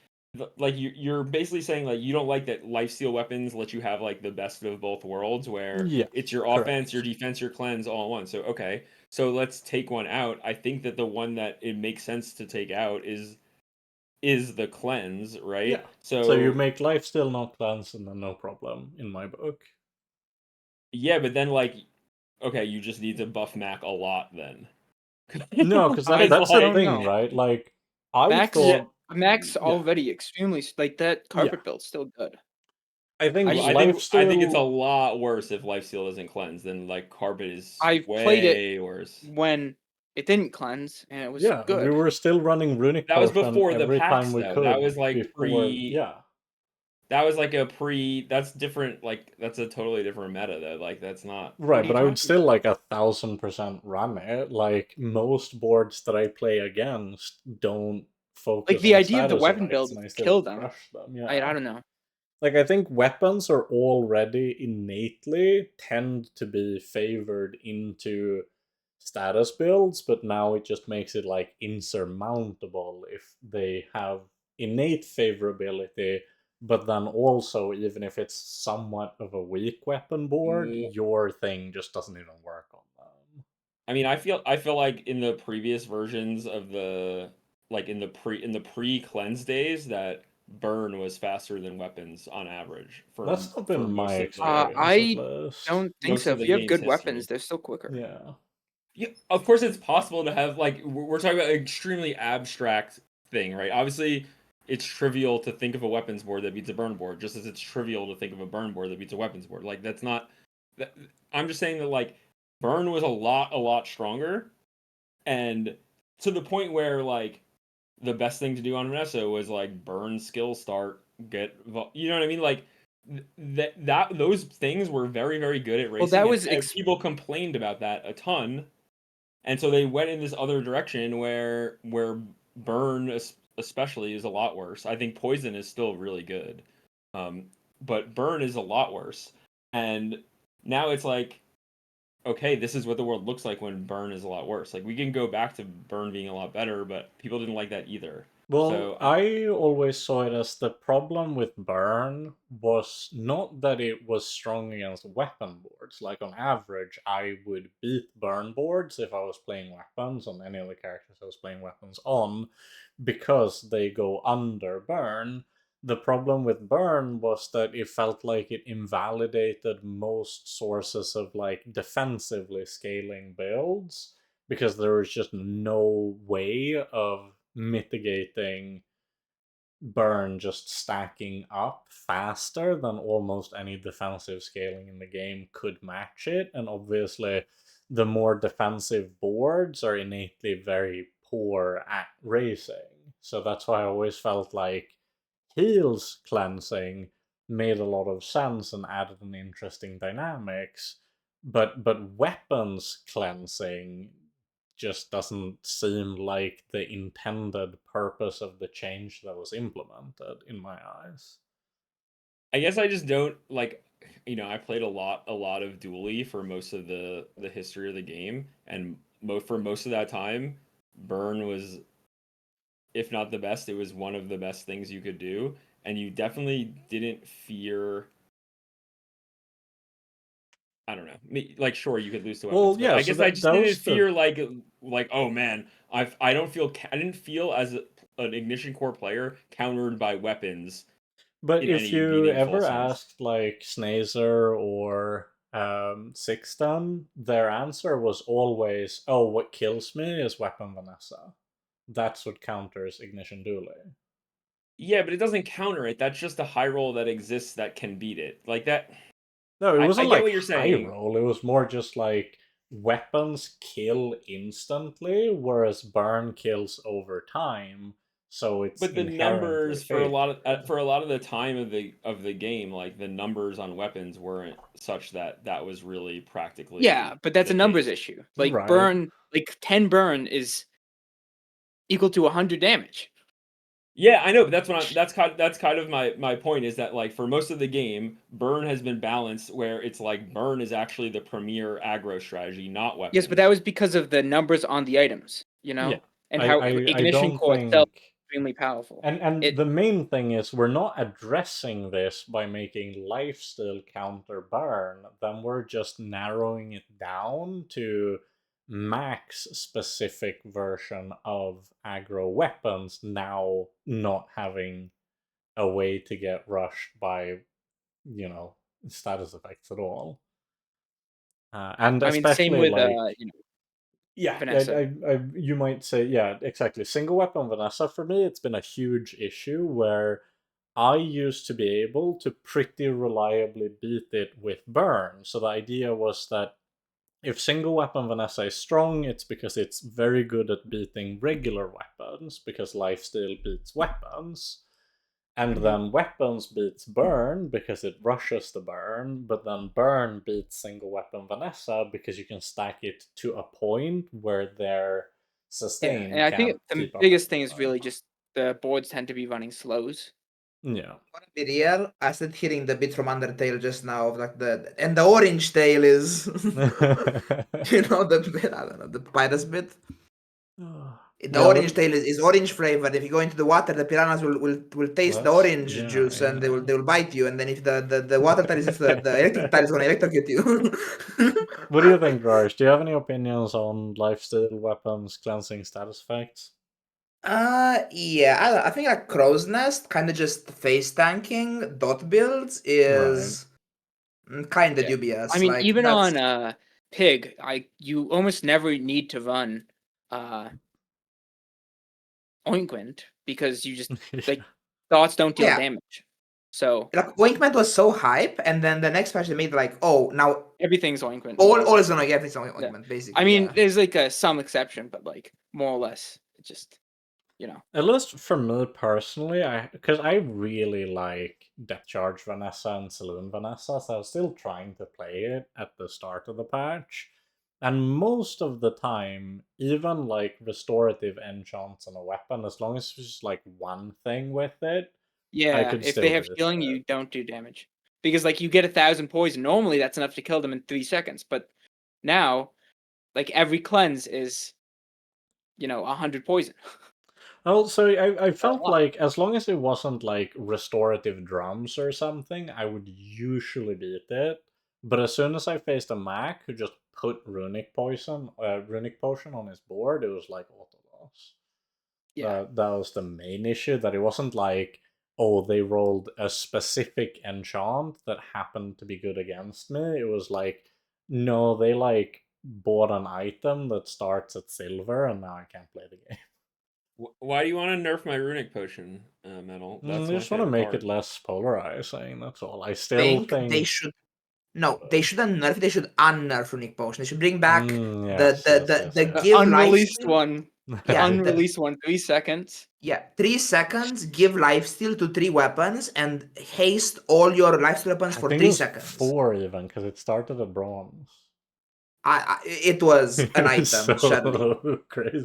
like you're basically saying like you don't like that lifesteal weapons let you have like the best of both worlds, where yeah, it's your offense, your correct. defense, your cleanse all in one. So okay, so let's take one out. I think that the one that it makes sense to take out is the cleanse, right? Yeah. So you So make life still not cleanse, and then no problem in my book. yeah, but then like okay, you just need to buff Mac a lot then. No, because I that's I the don't thing, know. right? Like I Max Yeah, thought, Max yeah, already extremely like that yeah. carpet build's still good. I think I well, just I think it's a lifesteal. lot worse if lifesteal doesn't cleanse than like carpet is I've played it way worse. when it didn't cleanse and it was Yeah, we good. were still running runic That was potion before the every time packs we though. That could was like before. pre. Yeah, That was like a pre. That's different. Like that's a totally different meta though. Like that's not. What right. are you But I would talking still about? like 1,000% run it. Like most boards that I play against don't Like focus the on idea of the status weapon effects, build and I would still kill them. crush them. I Yeah. don't know. Like I think weapons are already innately tend to be favored into status builds, but now it just makes it like insurmountable if they have innate favorability, but then also even if it's somewhat of a weak weapon board, Mm, your thing just doesn't even work on them. I mean, I feel like in the previous versions of the like in the pre cleanse days that burn was faster than weapons on average That's not for been my experience at I least. don't think most so. of If the you have game's good history. weapons, they're still quicker. Yeah. Yeah, of course it's possible to have like we're talking about an extremely abstract thing, right? Obviously, it's trivial to think of a weapons board that beats a burn board, just as it's trivial to think of a burn board that beats a weapons board. Like that's not. That, I'm just saying that like burn was a lot stronger, and to the point where like the best thing to do on Vanessa was like burn skill start you know what I mean like that those things were very very good at Well, racing that and, was and people complained about that a ton and so they went in this other direction where burn especially is a lot worse. I think poison is still really good, um, but burn is a lot worse. And now it's like, okay, this is what the world looks like when burn is a lot worse. Like we can go back to burn being a lot better, but people didn't like that either. Well, So I always saw it as the problem with Burn was not that it was strong against weapon boards. Like on average, I would beat Burn boards if I was playing weapons on any of the characters I was playing weapons on because they go under Burn. The problem with Burn was that it felt like it invalidated most sources of like defensively scaling builds because there was just no way of mitigating burn just stacking up faster than almost any defensive scaling in the game could match it. And obviously, the more defensive boards are innately very poor at racing. So that's why I always felt like heals cleansing made a lot of sense and added an interesting dynamics. But weapons cleansing just doesn't seem like the intended purpose of the change that was implemented in my eyes. I guess I just don't like I played a lot of Dually for most of the history of the game, and for most of that time, burn was if not the best, it was one of the best things you could do, and you definitely didn't fear. I don't know. Like, sure, you could lose to weapons, Well, but yeah, I so guess I just that didn't was the. fear like oh man, I don't feel I didn't feel as an Ignition Core player countered by weapons But in if any you meaningful ever sense. asked like Snazer or Sixton, their answer was always, "Oh, what kills me is Weapon Vanessa. That's what counters Ignition Dueling." Yeah, but it doesn't counter it. That's just a high roll that exists that can beat it. Like that. No, it I wasn't get like what you're high saying, roll. It was more just like weapons kill instantly, whereas burn kills over time, so it's but the inherently numbers favored. for a lot of the time of the game, like the numbers on weapons weren't such that that was really Yeah, practically but that's the a numbers case. issue. Like Right. burn, like 10 burn is equal to 100 damage. Yeah, I know, but that's kind of my point is that like for most of the game, burn has been balanced where it's like burn is actually the premier aggro strategy, not Yes, but weapons. that was because of the numbers on the items, Yeah, and I how I, I ignition don't core itself think. is extremely powerful. And It the main thing is we're not addressing this by making lifesteal counter burn, then we're just narrowing it down to max specific version of aggro weapons now not having a way to get rushed by, you know, status effects at all. And I mean, same especially with like, yeah, Vanessa. you might say, yeah, exactly. Single weapon Vanessa for me, it's been a huge issue where I used to be able to pretty reliably beat it with burn. So the idea was that if single weapon Vanessa is strong, it's because it's very good at beating regular weapons, because lifesteal beats weapons. And Hmm. then weapons beats burn because it rushes the burn, but then burn beats single weapon Vanessa because you can stack it to a point where their Yeah, and sustain I can't think the keep up with biggest the thing is burn. really just the boards tend to be running slows. Yeah. To be real, I started hearing the bit from Undertale just now of like the orange tail is the bit, I don't know, the pirates bit. The Yeah, orange but tail is orange flavored. If you go into the water, the piranhas will taste the that's, orange yeah, juice and yeah. they will bite you. And then if the water tail is the electric tail is gonna electrocute you. What do you think, Raj? Do you have any opinions on lifesteal weapons cleansing status effects? Yeah, I think like Crow's Nest, kind of just face tanking dot builds Right. is kind of Yeah, I dubious. mean, Like even that's on Pig, you almost never need to run uh Ointment because you just like thoughts don't deal yeah. damage, so Like Ointment was so hype, and then the next patch they made like, oh, now everything's Ointment more or all is less. gonna get this Yeah, Ointment, I basically. mean, Yeah. there's like some exception, but like more or less, it just you know. At least for me personally, because I really like Death Charge Vanessa and Saloon Vanessa, so I was still trying to play it at the start of the patch. And most of the time, even like restorative enchants on a weapon, as long as it's just like one thing with it, I Yeah, could if they still have beat healing, it. you don't do damage because like you get 1,000 poison. Normally, that's enough to kill them in 3 seconds, but now like every cleanse is 100 poison. Also, I A felt lot. like as long as it wasn't like restorative drums or something, I would usually beat it. But as soon as I faced a Mac who just put runic potion on his board, it was like auto loss. Yeah, That was the main issue. That it wasn't like, oh, they rolled a specific enchant that happened to be good against me. It was like, no, they like bought an item that starts at silver, and now I can't play the game. Why do you want to nerf my runic potion, Metal? That's I my just want to favorite make it part. less polarizing. That's all. I still Think they think. should no, they Uh, shouldn't nerf. They should unnerf Runic Potion. They should bring back yes, yes, yes, the yes. give unreleased lifesteal. one, the Yeah, unreleased one, 3 seconds. 3 seconds. Give lifesteal to 3 weapons and haste all your lifesteal weapons I for think it three was seconds. four even because it started at bronze. It was an It was item, sadly. so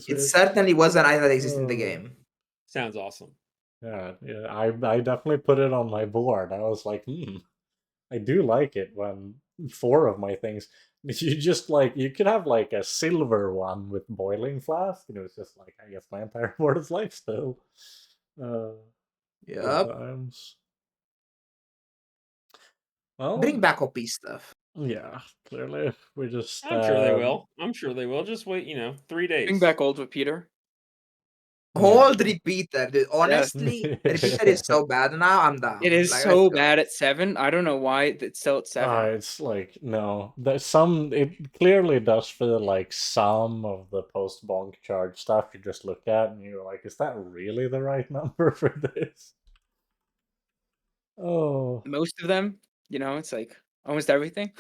It crazy. certainly was an item that exists in the Uh, game. Sounds awesome. yeah, yeah. I definitely put it on my board. I was like, I do like it when four of my things. You just like you could have like a silver one with boiling flask, and it was just like I guess my entire board is life still. Uh, Good Yep. times. Well, Bring back OP stuff. yeah, clearly we just I'm sure they will. I'm sure they will. Just wait, 3 Bring days. back old repeater. yeah. Hold repeater, dude. Yes, Honestly, repeater is so bad now. I'm it down. is Like, let's so go. bad at 7. I don't know why it's still at 7. It's like no, there's some. It clearly does feel like some of the post bonk charge stuff you just look at and you're like, is that really the right number for this? Oh, Most of them, it's like almost everything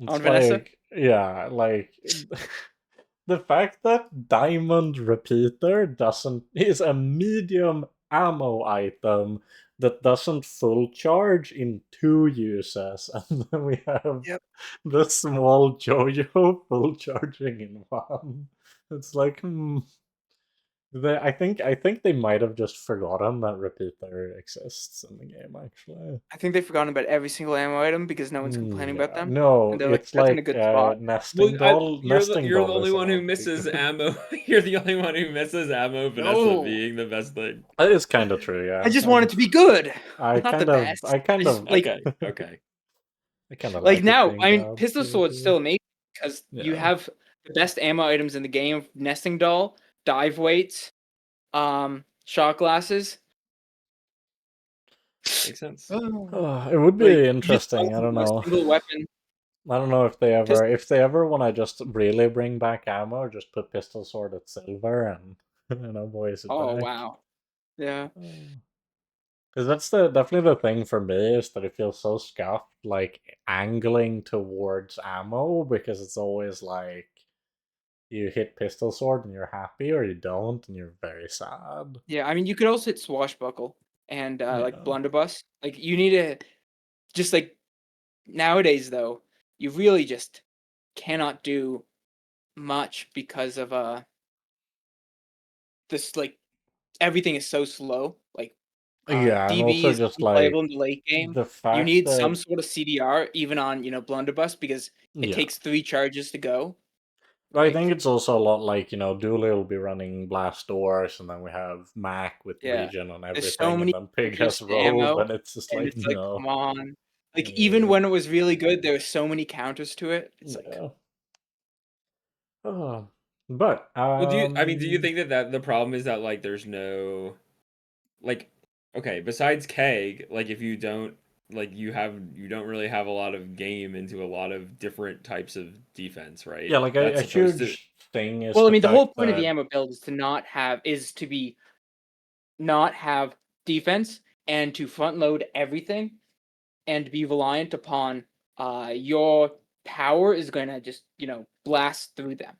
on it's Vanessa. like yeah, like the fact that Diamond Repeater doesn't is a medium ammo item that doesn't full charge in 2 uses, and then we have Yep. the small Jojo full charging in one. It's like, I think they might have just forgotten that repeater exists in the game. Actually, I think they've forgotten about every single ammo item because no one's complaining about yeah, them, no, and they're like, it's "That's in a like good spot." nesting doll. Nesting you're the doll only is one who allowed to be misses good. ammo. You're the only one who misses ammo. Vanessa No, being the best thing. That is kind of true. I Yeah, just want it to be good, I not the kind of, best. I I kind just of, like Okay, okay. I kind of like like it now. being I mean, bad. pistol sword's still amazing because you Yeah. have the best ammo items in the game: nesting doll, dive weights, shot glasses. Makes sense. It would Like be you just interesting. don't I don't want a know. single weapon. I don't know Pistol. if they ever want to just really bring back ammo, just put pistol sword at silver and boys it Oh back. wow. Yeah. Because that's the definitely the thing for me is that it feels so scuffed, like angling towards ammo because it's always like you hit pistol sword and you're happy, or you don't and you're very sad. Yeah, I mean, you could also hit swashbuckle and like Yeah. blunderbuss. Like you need to just like nowadays though, you really just cannot do much because of this like everything is so slow. Like Yeah, and DB also is just unplayable like in the late game. the You fact need some that sort of CDR even on, blunderbuss because it yeah. takes 3 charges to go. I think Like it's also a lot like, Dooley will be running Blast Doors, and then we have Mac with yeah. Regen on There's so everything, and many then Pig counters has to Robe, ammo and it's just and like, it's like, no. come on. Like even Yeah. when it was really good, there were so many counters to it. It's like Yeah. Oh. But, Well, do you think that the problem is that like there's no like okay, besides keg, like if you don't like you don't really have a lot of game into a lot of different types of defense, yeah, right? like That's a supposed to huge thing is well, I the mean, the whole fact point of the that ammo build is to not have defense and to front load everything and be reliant upon your power is going to just, blast through them.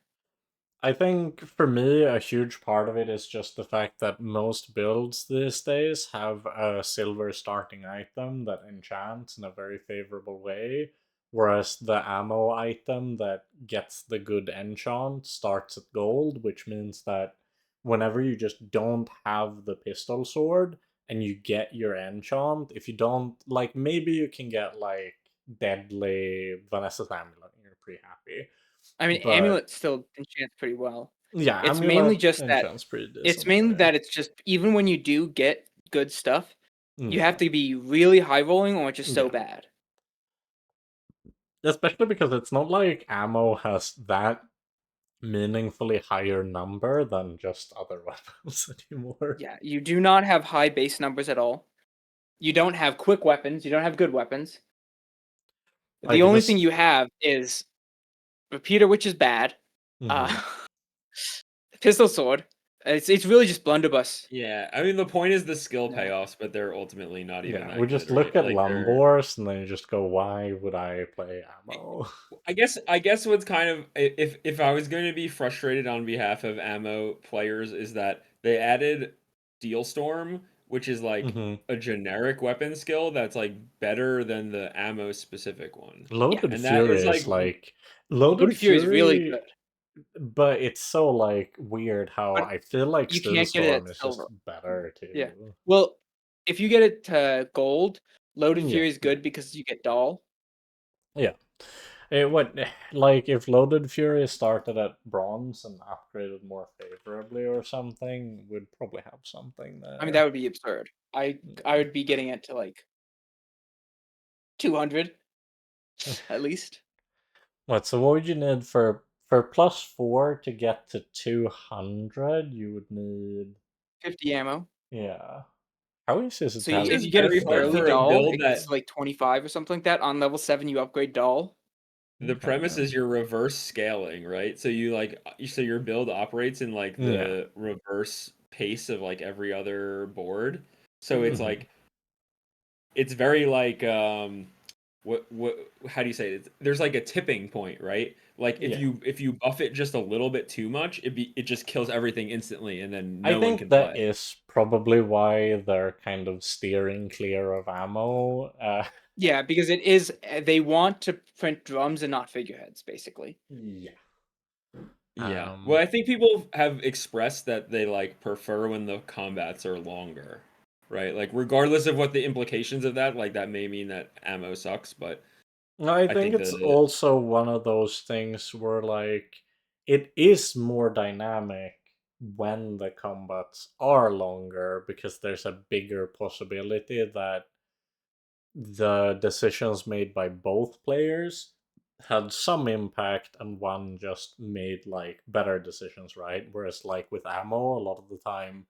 I think for me, a huge part of it is just the fact that most builds these days have a silver starting item that enchants in a very favorable way, whereas the ammo item that gets the good enchant starts at gold, which means that whenever you just don't have the pistol sword and you get your enchant, if you don't, like, maybe you can get, like, deadly Vanessa's amulet and you're pretty happy. I mean, But amulet still enchants pretty well. yeah, It's mainly amulet just that enchant's pretty it's decent. mainly Yeah, that it's just even when you do get good stuff, you have yeah, to be really high rolling or it's just so yeah. bad. Especially because it's not like ammo has that meaningfully higher number than just other weapons anymore. Yeah, you do not have high base numbers at all. You don't have quick weapons, you don't have good weapons. The Like only this. thing you have is repeater, which is bad. Mhm. Uh, pistol sword. It's really just blunderbuss. Yeah, I mean the point is the skill Yeah. payoffs, but they're ultimately not even Yeah, we that good, just look right? at Like they're Lumbors and then you just go, why would I play ammo? I guess what's kind of if I was going to be frustrated on behalf of ammo players is that they added Steel Storm, which is like hmm a generic weapon skill that's like better than the ammo specific one. Yeah. Loaded And that Fury is is like like Loaded Loaded Fury is really Fury, good, but it's so like weird how but I feel like you Steel can't get it at Storm is just silver. better Yeah. too. Well, if you get it to gold, Loaded Yeah, Fury is yeah, good because you get doll. yeah. It would like if Loaded Fury started at bronze and upgraded more favorably or something, we'd probably have something I mean, that there. would be absurd. I Yeah. would be getting it to like 200 at least. What? So what would you need for +4 to get to 200? You would need 50 ammo. yeah. How easy is it So to have if seems you get it very enough for hard early for a doll, ammo? build it gets that to like 25 or something like that. On level 7, you upgrade doll. the premise Okay. is you're reverse scaling, right? So you like so your build operates in like Yeah. the reverse pace of like every other board. So it's Mhm. hmm like it's very like what how do you say it? There's like a tipping point, right? Like Yeah. if you buff it just a little bit too much, it just kills everything instantly and then I no one think can that play. is probably why they're kind of steering clear of ammo. Yeah, because it is they want to print drums and not figureheads, basically. Yeah. Yeah. Um, Well, I think people have expressed that they like prefer when the combats are longer, right? Like regardless of what the implications of that, like that may mean that ammo sucks, but I I think think it's the also one of those things where like it is more dynamic when the combats are longer because there's a bigger possibility that the decisions made by both players had some impact and one just made like better decisions, right? Whereas like with ammo, a lot of the time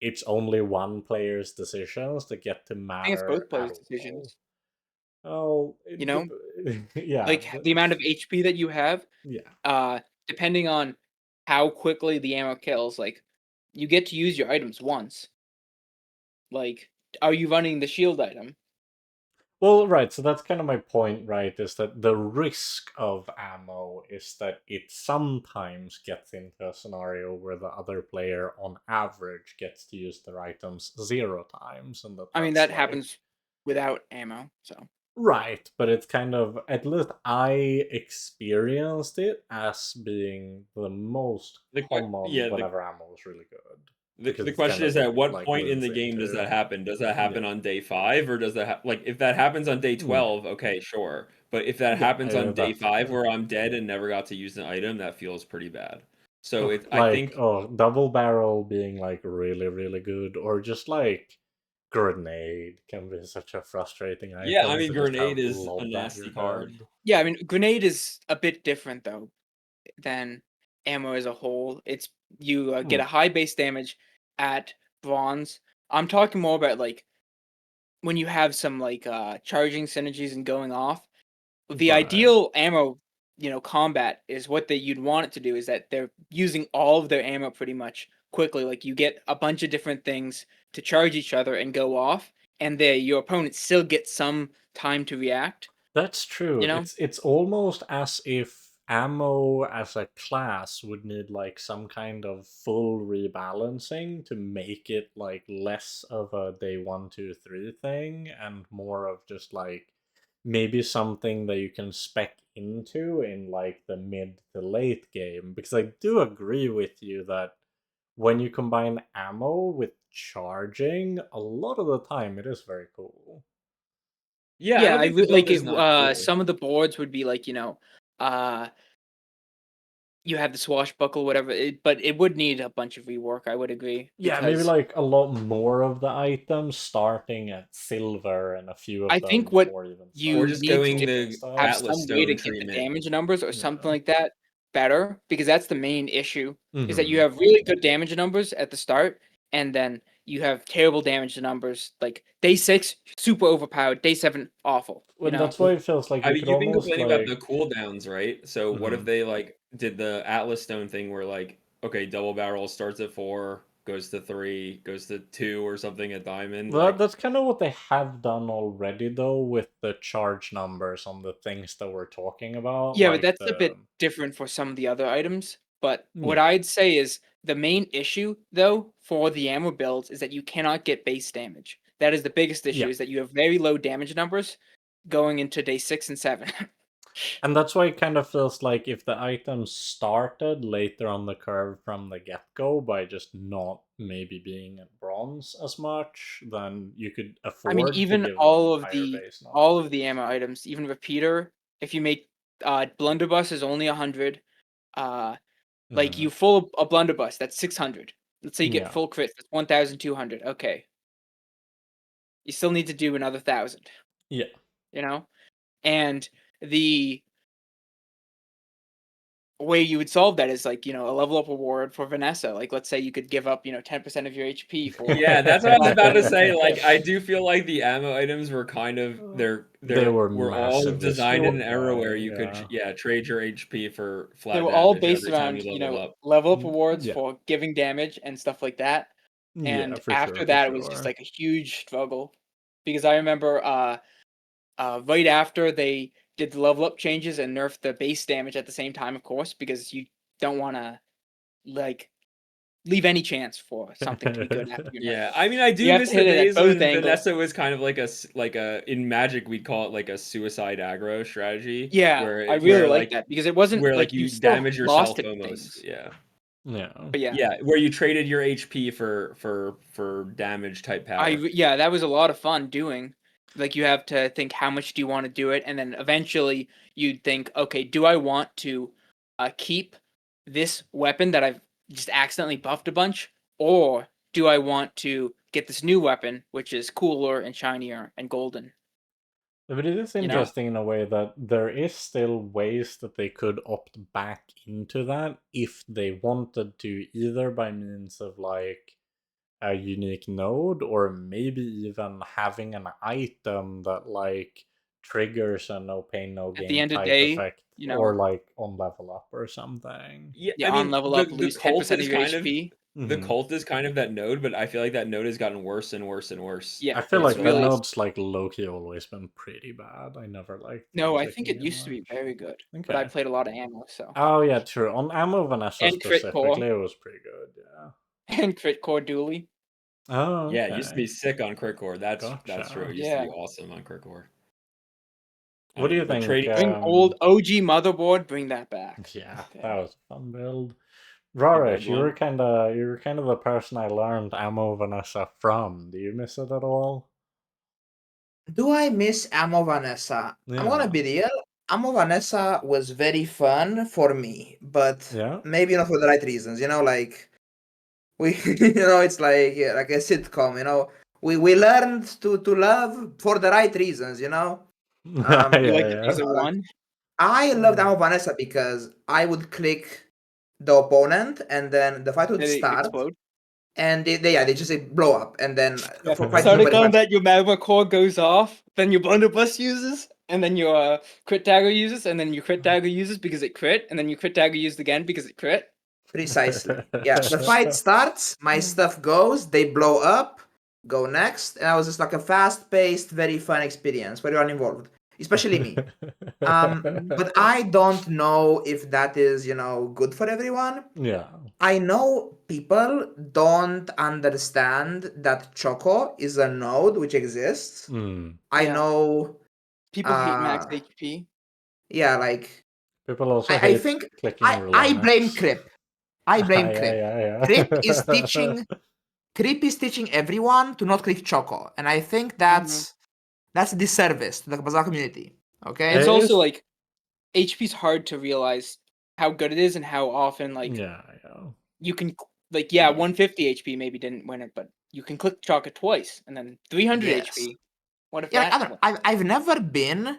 it's only one player's decisions that get to I think it's matter both at players' all. decisions. Oh, You know, yeah, like the amount of HP that you have, yeah. uh, depending on how quickly the ammo kills. Like, you get to use your items once. Like, are you running the shield item? Well, right, so that's kind of my point, right? Is that the risk of ammo is that it sometimes gets into a scenario where the other player, on average, gets to use their items 0 times, and I mean, that's that like. happens without ammo. So, Right, but it's kind of, at least I experienced it as being the most common yeah, whenever ammo is really good. Because the it's kind question of is what at it what like point in leans the game does that into. happen? Does that Yeah. happen on day 5 or does that like if that happens on day Yeah. 12, okay, sure. But if that Yeah, happens on day that's 5 fair. where I'm dead and never got to use an item, that feels pretty bad. So Ugh, it I like, think oh, double barrel being like really, really good, or just like grenade can be such a frustrating yeah, I item mean to just grenade have is a lobbed at your nasty card. head. yeah, I mean, grenade is a bit different though than ammo as a whole. It's you get Hmm, a high base damage at bronze. I'm talking more about like when you have some like charging synergies and going off. The right. ideal ammo, combat is what you'd want it to do is that they're using all of their ammo pretty much quickly. Like you get a bunch of different things to charge each other and go off, and your opponent still gets some time to react. That's true. You know, It's almost as if ammo as a class would need like some kind of full rebalancing to make it like less of a day one, two, three thing and more of just like maybe something that you can spec into in like the mid to late game. Because I do agree with you that when you combine ammo with charging, a lot of the time it is very cool. Yeah, I yeah, don't think the build like is not cool. some of the boards would be like uh, you have the swashbuckle, whatever, but it would need a bunch of rework. I would agree Yeah, maybe because like a lot more of the items starting at silver and a few I of them think what before even Or you starting just at need to do going gold and the is have stuff. Atlas some way to Stone get the treatment. damage numbers or something Yeah. like that better, because that's the main issue, is that you Hmm. have really good damage numbers at the start, and then you have terrible damage numbers, like day 6, super overpowered, day 7, awful, you And know? that's why it feels like I you mean, could you've been almost complaining about the like. cooldowns, right? So what if Mhm. they like did the Atlas Stone thing where like, okay, double barrel starts at 4, goes to 3, goes to 2 or something at diamond, Well, like that's kind of what they have done already, though, with the charge numbers on the things that we're talking about. Yeah, but Like that's a the. bit different for some of the other items. But what Yeah. I'd say is the main issue, though, for the ammo builds is that you cannot get base damage. That is the biggest issue, Yeah. is that you have very low damage numbers going into day 6 and 7. And that's why it kind of feels like if the items started later on the curve from the get go by just not maybe being at bronze as much, then you could I mean, afford to even give them higher base all of the numbers. ammo items, even repeater, if you make blunderbuss is only 100, uh like Hmm. you full a blunderbuss, that's 600. Let's say you get Yeah. full crits, that's 1200. Okay. You still need to do another 1000, Yeah. you know? And the way you would solve that is like, a level up reward for Vanessa. Like, let's say you could give up, 10% of your HP for yeah, that's what I was about to weapons. say. Like I do feel like the ammo items were kind of They were were all massively designed in an screwed era by, where you could yeah. yeah, trade your HP for They flat were all damage based every time you around, leveled up. level up rewards Yeah. for giving damage and stuff like that. Yeah, And for sure, after for that, it was just sure. like a huge struggle, because I remember right after they did the level up changes and nerfed the base damage at the same time, of course, because you don't want to like leave any chance for something to be good after you're Yeah, nerfed. I mean, I do You have miss to the hit it at days both when angles. Vanessa was kind of like in Magic we'd call it like a suicide aggro strategy. Yeah, where I really like that because it wasn't where like you still damage lost yourself it almost. things. Yeah. Yeah. But yeah, Yeah, where you traded your HP for damage type power. yeah, that was a lot of fun doing. Like you have to think how much do you want to do it, and then eventually you'd think, okay, do I want to keep this weapon that I've just accidentally buffed a bunch, or do I want to get this new weapon which is cooler and shinier and golden? But it is You know, interesting in a way that there is still ways that they could opt back into that if they wanted to, either by means of like a unique node or maybe even having an item that like triggers a no pain no at the gain end of the type day, effect you or know, like on level up or something. Yeah, yeah, I on mean, level up, the lose 10% cult of is your kind of HP. the Mhm. cult is kind of that node, but I feel like that node has gotten worse and worse and worse. I Yeah, feel it's like the over the really last. node's like low-key always been pretty bad. I never liked no. them I think clicking it in used to be much. very good, but I Okay. played a lot of ammo, so Oh yeah, true. On Ammo Vanessa and crit core specifically, it was pretty good. Yeah. and crit core dually. Oh, Yeah, it used to be okay. sick on Crit Core. That's true. Gotcha. It used to Yeah, be awesome on Crit Core. I What do you mean, but think? trading bring old OG motherboard, bring that back. Yeah, that Okay. was a fun build. a good Rahresh, one. you were kind of the person I learned Ammo Vanessa from. Do you miss it at all? Do I miss Amo Vanessa? I'm gonna Yeah. be real. Amo Vanessa was very fun for me, but Yeah. maybe not for the right reasons. Like we, it's like like a sitcom. We learned to love for the right reasons. Yeah, You like it yeah. because of Like one? I loved Uh, Amo Vanessa because I would click the opponent and then the fight would Did it start explode? and they just like, blow up and then Yeah. for quite Started nobody going fights. that your magma core goes off, then your blunderbuss uses, and then your crit dagger uses, and then your crit dagger uses because it crit, and then your crit dagger used again because it crit. Precisely. Yeah, the fight starts, my stuff goes, they blow up, go next, and I was just like a fast-paced, very fun experience for everyone involved, especially me. But I don't know if that is, good for everyone. Yeah. I know people don't understand that Choco is a node which exists. Mm. I Yeah. know, People hate max uh, HP. yeah, like People also I hate think clicking I blame Relenux. Crip. I blame Yeah, Crip. yeah, Crip is yeah. teaching Crip is teaching everyone to not click Choco, and I think Mm-hmm. that's a disservice to the Bazaar community. And it's Okay, It also is. like HP's hard to realize how good it is and how often like Yeah, yeah. you can like 150 HP maybe didn't win it, but you can click Chaka twice and then 300 yes, HP. What if yeah. Like, I that? don't. I've never been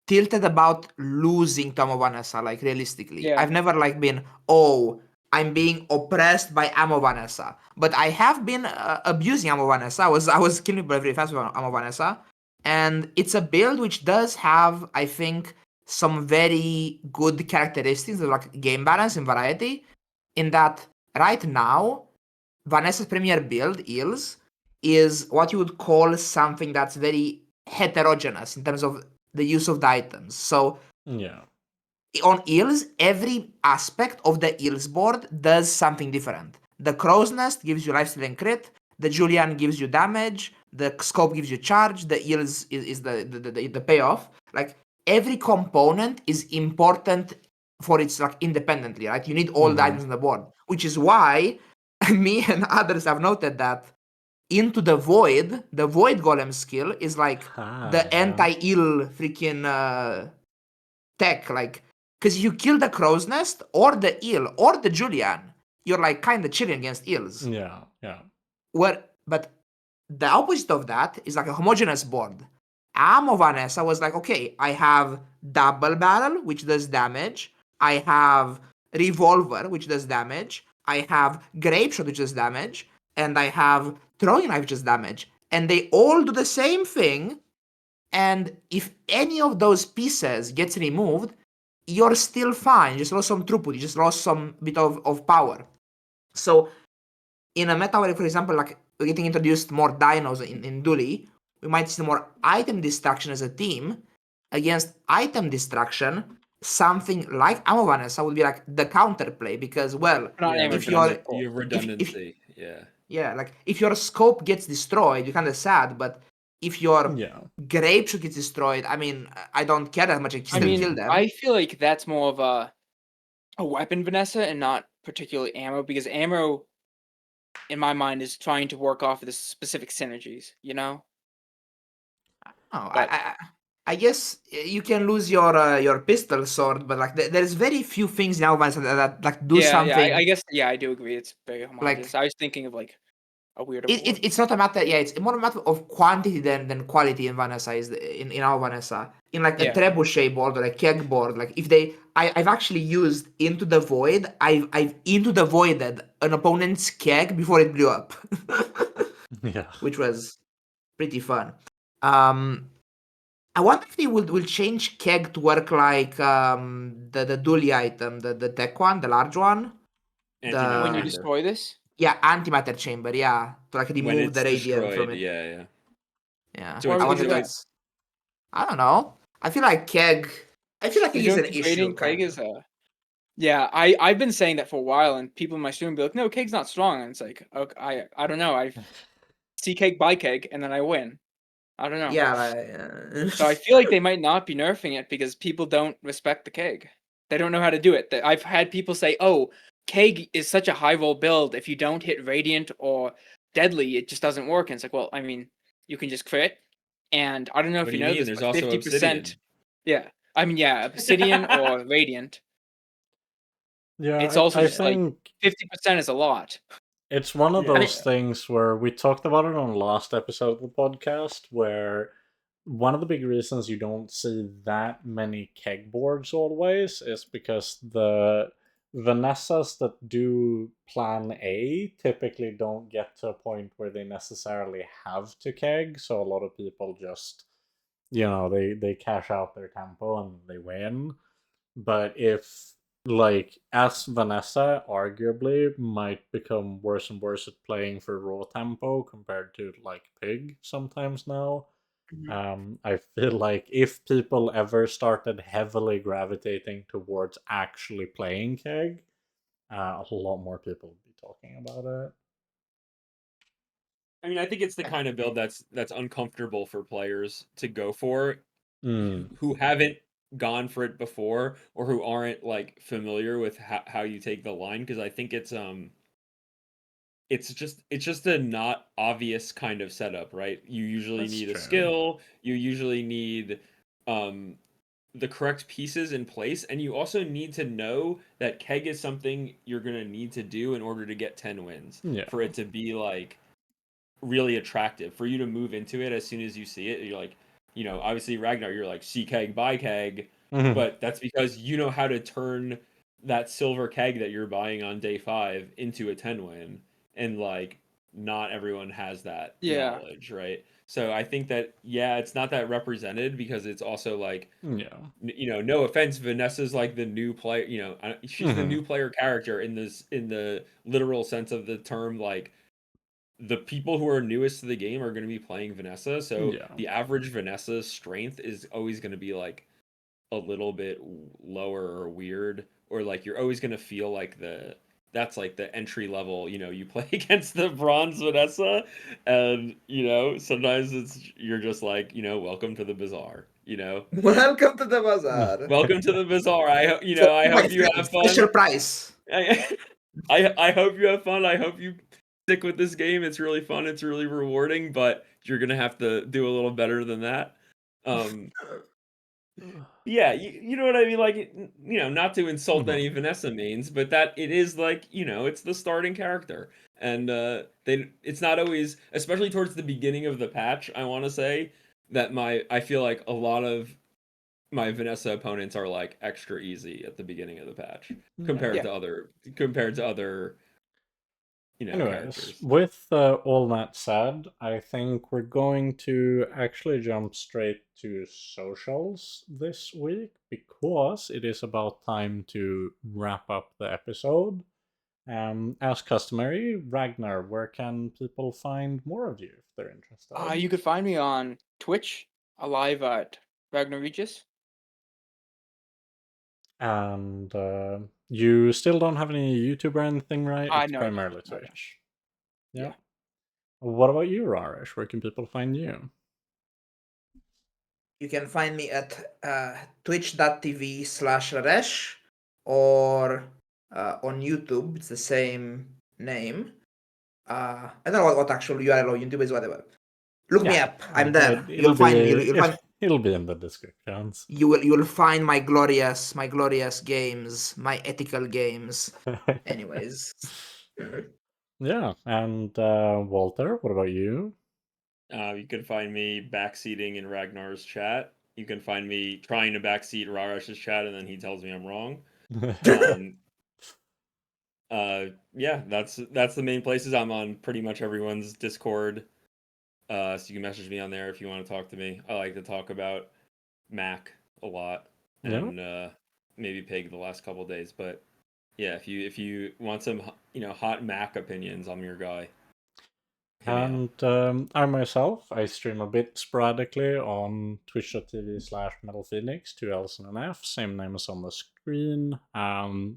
tilted about losing to Amo Vanessa. Like realistically, Yeah. I've never like been. Oh, I'm being oppressed by Amo Vanessa, but I have been abusing Amo Vanessa. I was killing people very fast with Amo Vanessa, and it's a build which does have, I think, some very good characteristics of like game balance and variety. In that, right now, Vanessa's premier build, Eels, is what you would call something that's very heterogeneous in terms of the use of the items. So Yeah. on Eels, every aspect of the Eels board does something different. The Crow's Nest gives you lifesteal and crit. The Julian gives you damage. The Scope gives you charge. The Eels is the payoff. Like every component is important for its like independently, right? You need all the Mm-hmm. items on the board, which is why me and others have noted that into the Void Golem skill is like Ah, the yeah. anti-eel freaking tech, like, because you kill the crow's nest or the eel or the Julian, you're like kind of chilling against eels. Yeah, yeah. But the opposite of that is like a homogeneous board. Amo Vanessa was like, okay, I have double barrel, which does damage. I have revolver, which does damage. I have grape shot, which does damage. And I have throwing knife, which does damage. And they all do the same thing. And if any of those pieces gets removed, you're still fine. You just lost some throughput. You just lost some bit of power. So in a meta where, for example, like we're getting introduced more dinos in Duli, we might see more item destruction as a team against item destruction. something like Ammo Vanessa would be like the counterplay, because well, Not Yeah, Amber if your you have if redundancy. Yeah. yeah, like if your scope gets destroyed, you're kind of sad. But if your Yeah. grapeshot gets destroyed, I mean, I don't care that much. I can I still mean, kill them. I feel like that's more of a weapon Vanessa and not particularly ammo, because ammo, in my mind, is trying to work off of the specific synergies, you know? Oh, But I guess you can lose your pistol sword, but like there's very few things now that like do yeah, I something guess, yeah, I do agree. It's very homogeneous. like I was thinking of like a weirder board. it's not a matter. Yeah, it's more a matter of quantity than quality in Vanessa in our Vanessa. In like a Yeah. trebuchet board or a keg board, like if they, I've actually used Into the Void. I've Into the Voided an opponent's keg before it blew up, Yeah. which was pretty fun. Um, I wonder if they will change keg to work like the dually item, the tech one, the large one, When Antimatter you the chamber. destroy this, yeah, antimatter chamber, yeah, to like When remove it's the radium destroyed, from it. yeah, yeah. Yeah, So why it's I would they wonder do if so that? it that's. I don't know. I feel like keg. I feel like You keg is don't an think issue, radiant keg kind is of. yeah, I've been saying that for a while, and people in my stream be like, "No, keg's not strong." And it's like, okay, I don't know. I see keg by keg, and then I win. I don't know. Yeah, So I feel like they might not be nerfing it because people don't respect the keg. They don't know how to do it. I've had people say, "Oh, keg is such a high roll build. If you don't hit radiant or deadly, it just doesn't work." And it's like, well, I mean, you can just crit. And I don't know what if do you you know mean? this, There's but also 50%. obsidian. Yeah, I mean, yeah, obsidian or radiant. Yeah, It's also I just like think 50% is a lot. it's one of Yeah. I mean, those things where we talked about it on the last episode of the podcast, where one of the big reasons you don't see that many keg boards always is because the Vanessas that do plan A typically don't get to a point where they necessarily have to keg, so a lot of people just, they cash out their tempo and they win. But if, like, as Vanessa arguably might become worse and worse at playing for raw tempo compared to like Pig sometimes now, Mhm. I feel like if people ever started heavily gravitating towards actually playing Keg, a lot more people would be talking about it. I mean, I think it's the kind of build that's uncomfortable for players to go for Mm, who haven't gone for it before or who aren't like familiar with how you take the line because I think it's just a not obvious kind of setup, right? You usually that's need a true. skill, you usually need um the correct pieces in place, and you also need to know that keg is something you're going to need to do in order to get 10 wins Yeah. for it to be like really attractive for you to move into it as soon as you see it. You're like, obviously Ragnar, you're like see keg, buy keg, Mhm. but that's because you know how to turn that silver keg that you're buying on day 5 into a 10 win, and like not everyone has that Yeah. knowledge, right? So I think that yeah, it's not that represented because it's also like Yeah. no offense, Vanessa's like the new player. She's the Mhm. new player character in the literal sense of the term. Like the people who are newest to the game are going to be playing Vanessa, so Yeah. the average Vanessa strength is always going to be like a little bit lower or weird, or like you're always going to feel like that's like the entry level. You play against the bronze Vanessa, and sometimes you're just like welcome to the bazaar. welcome to the bazaar. Welcome to the bazaar. So I like hope you have special fun. price. I, I hope you have fun. I hope you stick with this game. It's really fun. It's really rewarding, but you're gonna have to do a little better than that. Um, yeah, you know what I mean. Like, not to insult any Mhm. Vanessa mains, but that it is like it's the starting character, and it's not always, especially towards the beginning of the patch. I want to say that I feel like a lot of my Vanessa opponents are like extra easy at the beginning of the patch Yeah. compared Yeah. to other Anyways, characters. with all that said, I think we're going to actually jump straight to socials this week because it is about time to wrap up the episode. As customary, Ragnar, where can people find more of you if they're interested? You could find me on Twitch, alive at RagnaRegis. And you still don't have any YouTube or anything, right? It's No, primarily no, no. Twitch. Yeah. Yeah. What about you, Rahresh? Where can people find you? You can find me at twitch.tv/Rahresh or on YouTube. It's the same name. I don't know what actual URL on YouTube is, whatever. Look me Yeah, up. I'm there. it'll You'll find me. be You'll find it'll be in the descriptions. you'll find my glorious games, my ethical games. Anyways. Yeah, and Walter, what about you? You can find me backseating in Ragnar's chat. You can find me trying to backseat Raresh's chat, and then he tells me I'm wrong. Um, yeah, that's the main places. I'm on pretty much everyone's Discord. So you can message me on there if you want to talk to me. I like to talk about Mac a lot, Yeah. and maybe Pig the last couple days. But yeah, if you want some hot Mac opinions, I'm your guy. Hit me up. And I myself, I stream a bit sporadically on twitch.tv/MetallFenix, two L's and an F, same name as on the screen.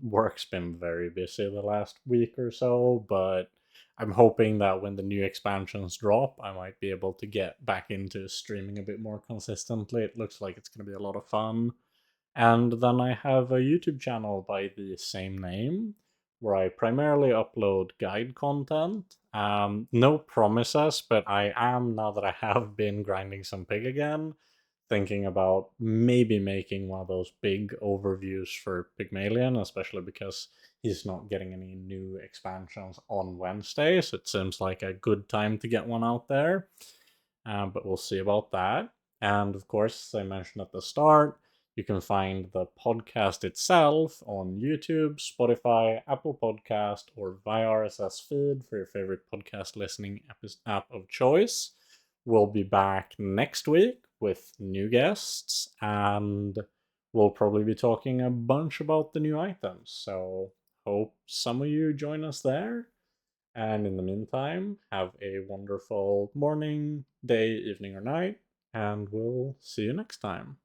Work's been very busy the last week or so, but I'm hoping that when the new expansions drop, I might be able to get back into streaming a bit more consistently. It looks like it's going to be a lot of fun. And then I have a YouTube channel by the same name where I primarily upload guide content. No promises, but I am, now that I have been grinding some pig again, thinking about maybe making one of those big overviews for Pygmalion, especially because he's not getting any new expansions on Wednesdays. It seems like a good time to get one out there. But we'll see about that. And of course, as I mentioned at the start, you can find the podcast itself on YouTube, Spotify, Apple Podcast, or via RSS feed for your favorite podcast listening app of choice. We'll be back next week with new guests, and we'll probably be talking a bunch about the new items. So, hope some of you join us there. And in the meantime, have a wonderful morning, day, evening, or night, and we'll see you next time.